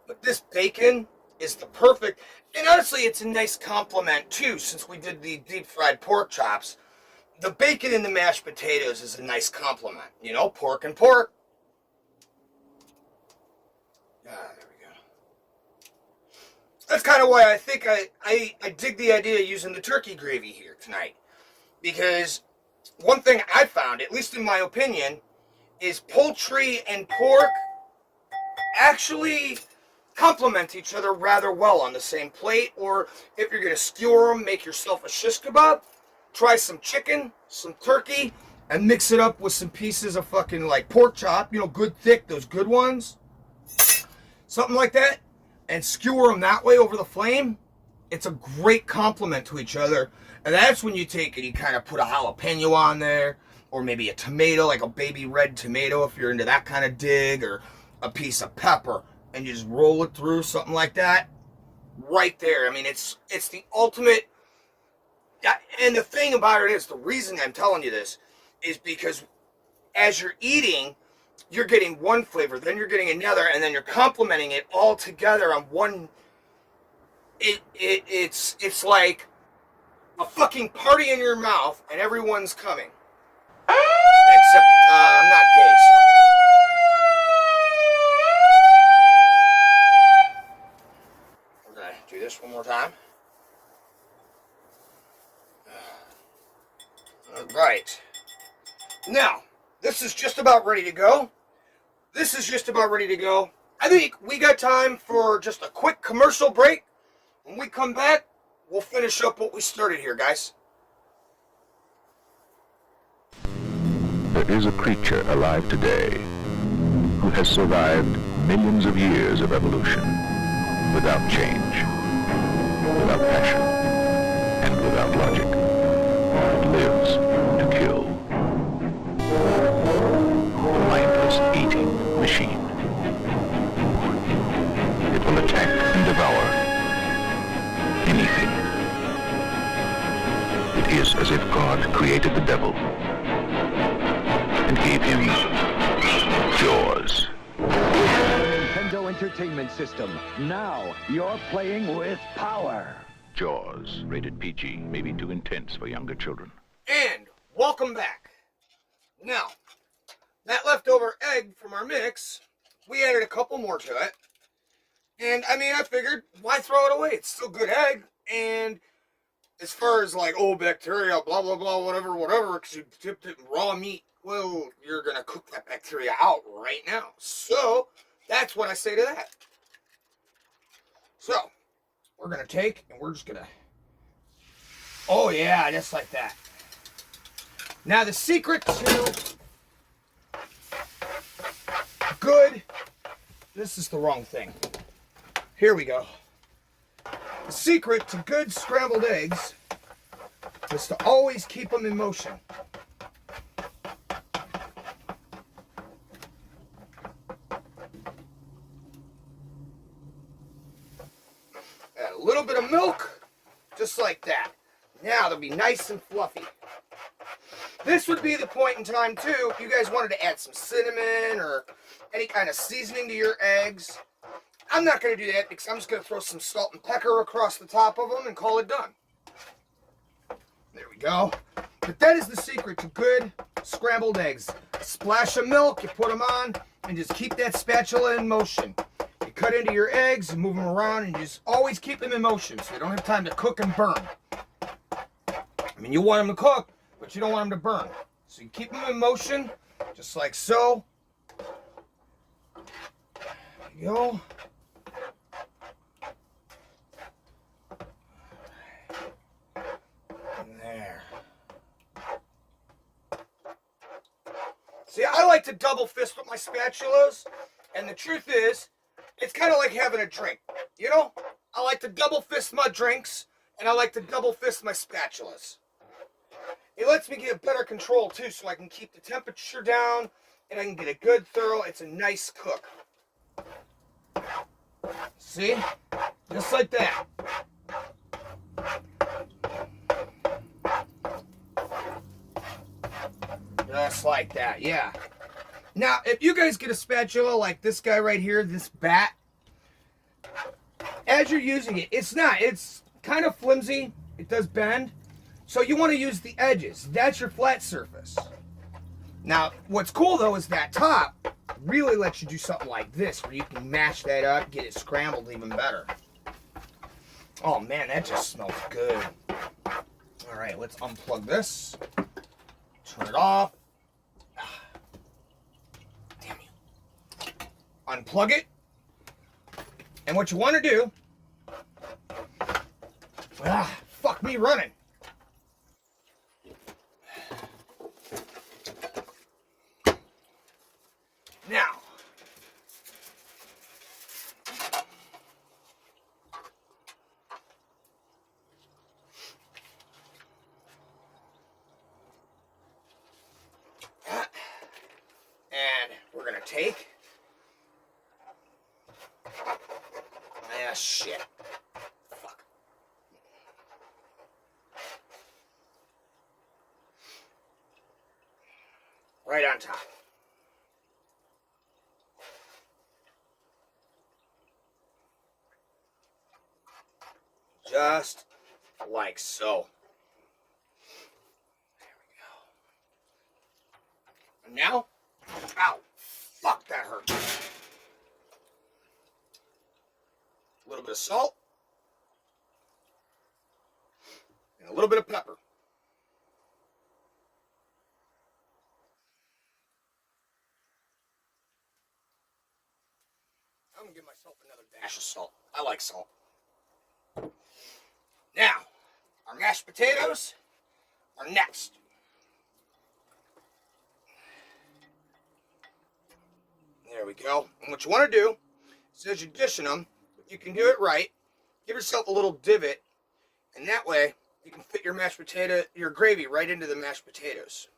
But this bacon is the perfect, and honestly, it's a nice compliment too, since we did the deep fried pork chops. The bacon in the mashed potatoes is a nice compliment. You know, pork and pork. There we go. That's kind of why I think I dig the idea of using the turkey gravy here tonight. Because one thing I found, at least in my opinion, is poultry and pork actually complement each other rather well on the same plate. Or if you're going to skewer them, make yourself a shish kebab, try some chicken, some turkey, and mix it up with some pieces of fucking like pork chop, you know, good thick, those good ones. Something like that. And skewer them that way over the flame. It's a great complement to each other. And that's when you take it, you kind of put a jalapeno on there, or maybe a tomato, like a baby red tomato if you're into that kind of dig, or a piece of pepper, and you just roll it through, something like that. Right there. I mean, it's the ultimate. And the thing about it is, the reason I'm telling you this is because as you're eating, you're getting one flavor, then you're getting another, and then you're complementing it all together on one. It's like a fucking party in your mouth, and everyone's coming. Except, I'm not gay, so. We're gonna do this one more time. Alright. Now, this is just about ready to go. I think we got time for just a quick commercial break. When we come back, we'll finish up what we started here, guys. There is a creature alive today who has survived millions of years of evolution without change, without passion, and without logic. It lives to kill. The mindless eating machine. It will attack and devour anything. It is as if God created the devil and gave him jaws. Nintendo Entertainment System. Now you're playing with power. Jaws, rated PG, may be too intense for younger children. And welcome back. Now, that leftover egg from our mix, we added a couple more to it. And I mean, I figured, why throw it away? It's still good egg. And as far as like, oh, bacteria, blah, blah, blah, whatever, because you dipped it in raw meat, well, you're going to cook that bacteria out right now. So, that's what I say to that. So, we're going to take, and we're just going to, oh yeah, just like that. Now, the secret to good, this is the wrong thing. Here we go. The secret to good scrambled eggs is to always keep them in motion. Add a little bit of milk, just like that. Now they'll be nice and fluffy. This would be the point in time too, if you guys wanted to add some cinnamon or any kind of seasoning to your eggs. I'm not going to do that because I'm just going to throw some salt and pepper across the top of them and call it done. There we go. But that is the secret to good scrambled eggs. A splash of milk, you put them on, and just keep that spatula in motion. You cut into your eggs and move them around, and you just always keep them in motion so they don't have time to cook and burn. I mean, you want them to cook, but you don't want them to burn. So you keep them in motion, just like so. There you go. There. See, I like to double fist with my spatulas, and the truth is, it's kind of like having a drink. You know, I like to double fist my drinks, and I like to double fist my spatulas. It lets me get better control too, so I can keep the temperature down, and I can get a good thorough, it's a nice cook. See? Just like that. Just like that, yeah. Now, if you guys get a spatula like this guy right here, this bat, as you're using it, it's kind of flimsy. It does bend. So you want to use the edges. That's your flat surface. Now, what's cool though is that top really lets you do something like this, where you can mash that up, get it scrambled even better. Oh man, that just smells good. All right, let's unplug this. Turn it off. Damn you. Unplug it. And what you want to do, fuck me running. Now, and we're gonna take, shit. Fuck. Right on top. Just like so. There we go. And now, ow, fuck, that hurt. A little bit of salt. And a little bit of pepper. I'm gonna give myself another dash of salt. I like salt. Now, our mashed potatoes are next. There we go. And what you want to do is, as you're dishing them, if you can do it right, give yourself a little divot, and that way you can fit your gravy right into the mashed potatoes.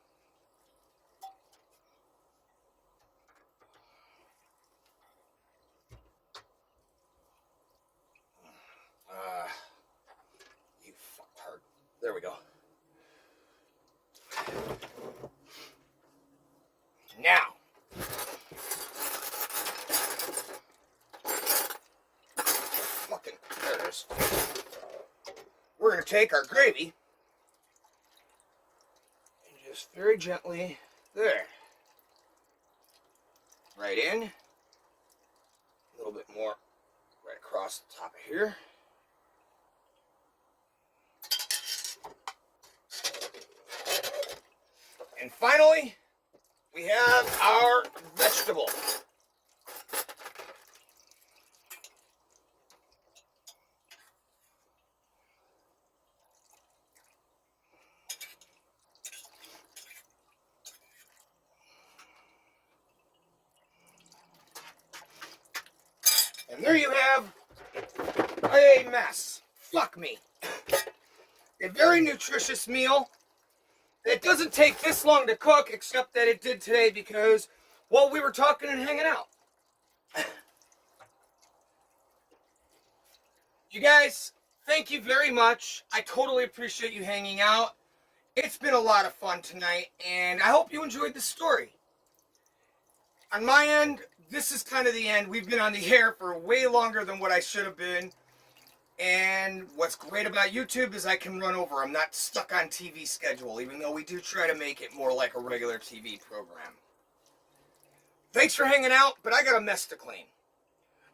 You fucktard. There we go. Now, there it is. We're going to take our gravy and just very gently, there, right in, a little bit more right across the top of here. And finally, we have our vegetable. And there you have a mess. Fuck me. A very nutritious meal. It doesn't take this long to cook, except that it did today because, well, we were talking and hanging out. You guys, thank you very much. I totally appreciate you hanging out. It's been a lot of fun tonight, and I hope you enjoyed the story. On my end, this is kind of the end. We've been on the air for way longer than what I should have been. And what's great about YouTube is I can run over. I'm not stuck on TV schedule, even though we do try to make it more like a regular TV program. Thanks for hanging out, but I got a mess to clean.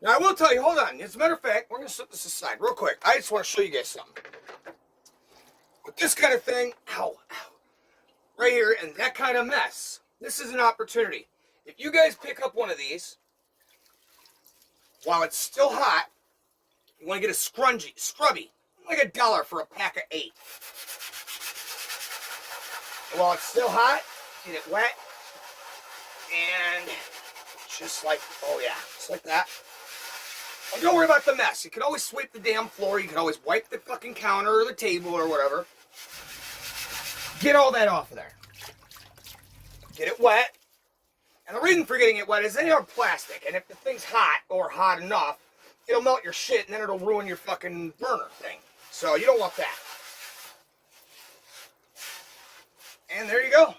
Now, I will tell you, hold on. As a matter of fact, we're going to set this aside real quick. I just want to show you guys something. With this kind of thing, right here, and that kind of mess, this is an opportunity. If you guys pick up one of these, while it's still hot, you want to get a scrubby, like $1 for a pack of 8. And while it's still hot, get it wet, and just like, oh yeah, just like that. And don't worry about the mess. You can always sweep the damn floor. You can always wipe the fucking counter or the table or whatever. Get all that off of there. Get it wet. And the reason for getting it wet is they are plastic, and if the thing's hot or hot enough, it'll melt your shit, and then it'll ruin your fucking burner thing. So you don't want that. And there you go.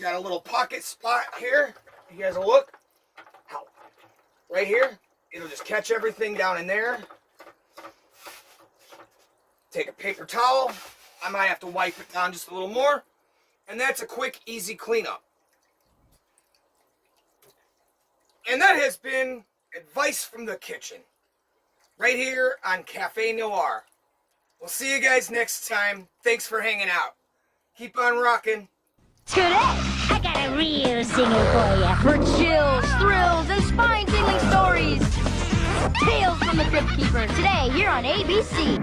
got a little pocket spot here. You guys will look. Ow. Right here. It'll just catch everything down in there. Take a paper towel. I might have to wipe it down just a little more. And that's a quick, easy cleanup. And that has been advice from the kitchen. Right here on Café Noir. We'll see you guys next time. Thanks for hanging out. Keep on rocking. Today, I got a real singer for you. For chills, thrills, and spine-tingling stories. Tales from the Crypt Keeper. Today, here on ABC.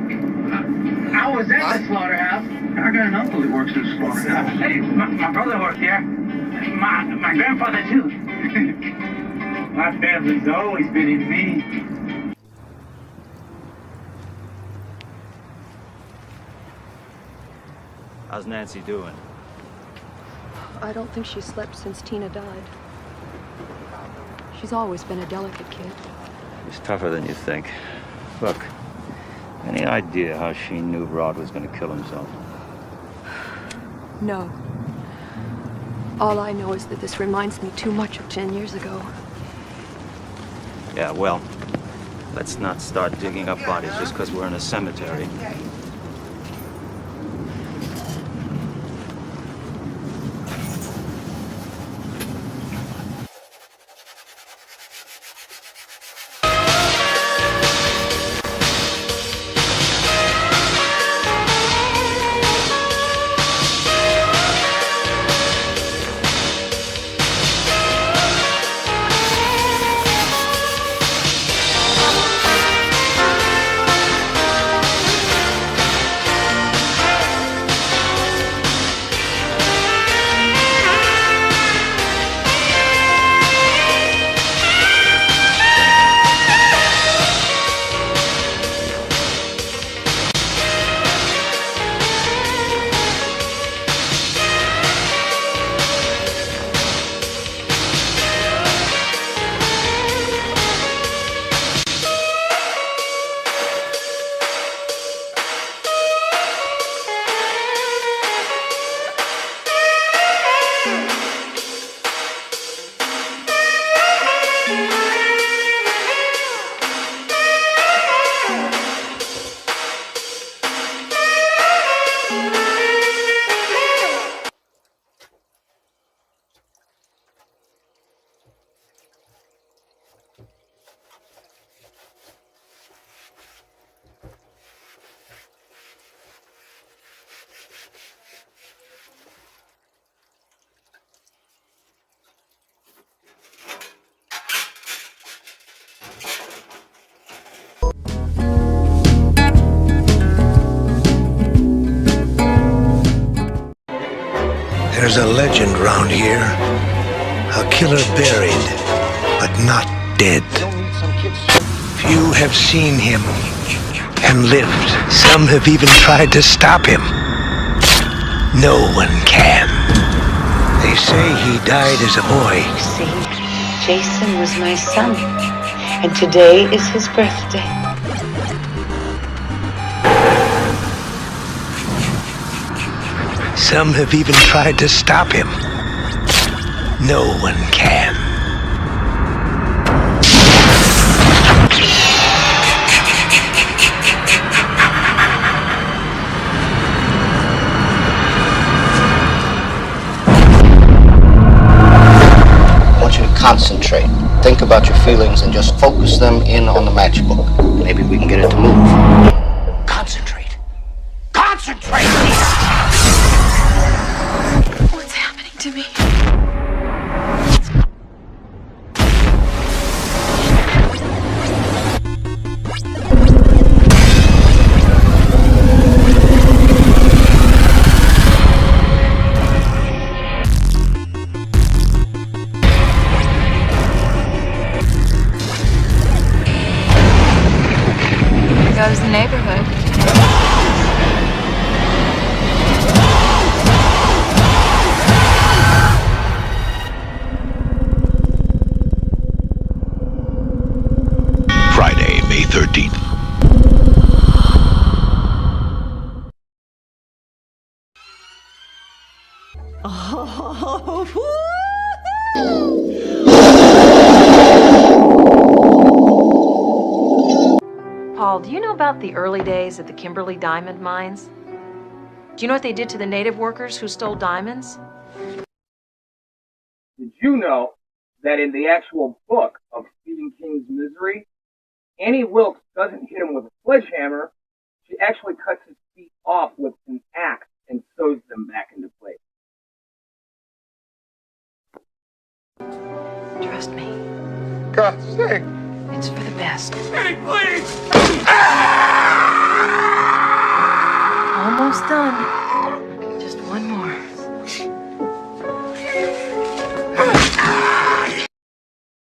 I was at the slaughterhouse. I got an uncle that works at the slaughterhouse. Hey, my brother works here. My grandfather, too. My family's always been in me. How's Nancy doing? I don't think she's slept since Tina died. She's always been a delicate kid. She's tougher than you think. Look, any idea how she knew Rod was going to kill himself? No. All I know is that this reminds me too much of 10 years ago. Yeah, well, let's not start digging up bodies just because we're in a cemetery. There's a legend round here. A killer buried, but not dead. Few have seen him and lived. Some have even tried to stop him. No one can. They say he died as a boy. You see, Jason was my son, and today is his birthday. Some have even tried to stop him. No one can. I want you to concentrate. Think about your feelings and just focus them in on the matchbook. Maybe we can get it to move. Concentrate. Concentrate! What's happening to me? There goes the neighborhood. Oh, Paul, do you know about the early days at the Kimberley diamond mines? Do you know what they did to the native workers who stole diamonds? Did you know that in the actual book of Stephen King's Misery, Annie Wilkes doesn't hit him with a sledgehammer, she actually cuts his feet off with an axe and sews them back into place. Trust me. God's sake! It's for the best. Hey, please! Almost done.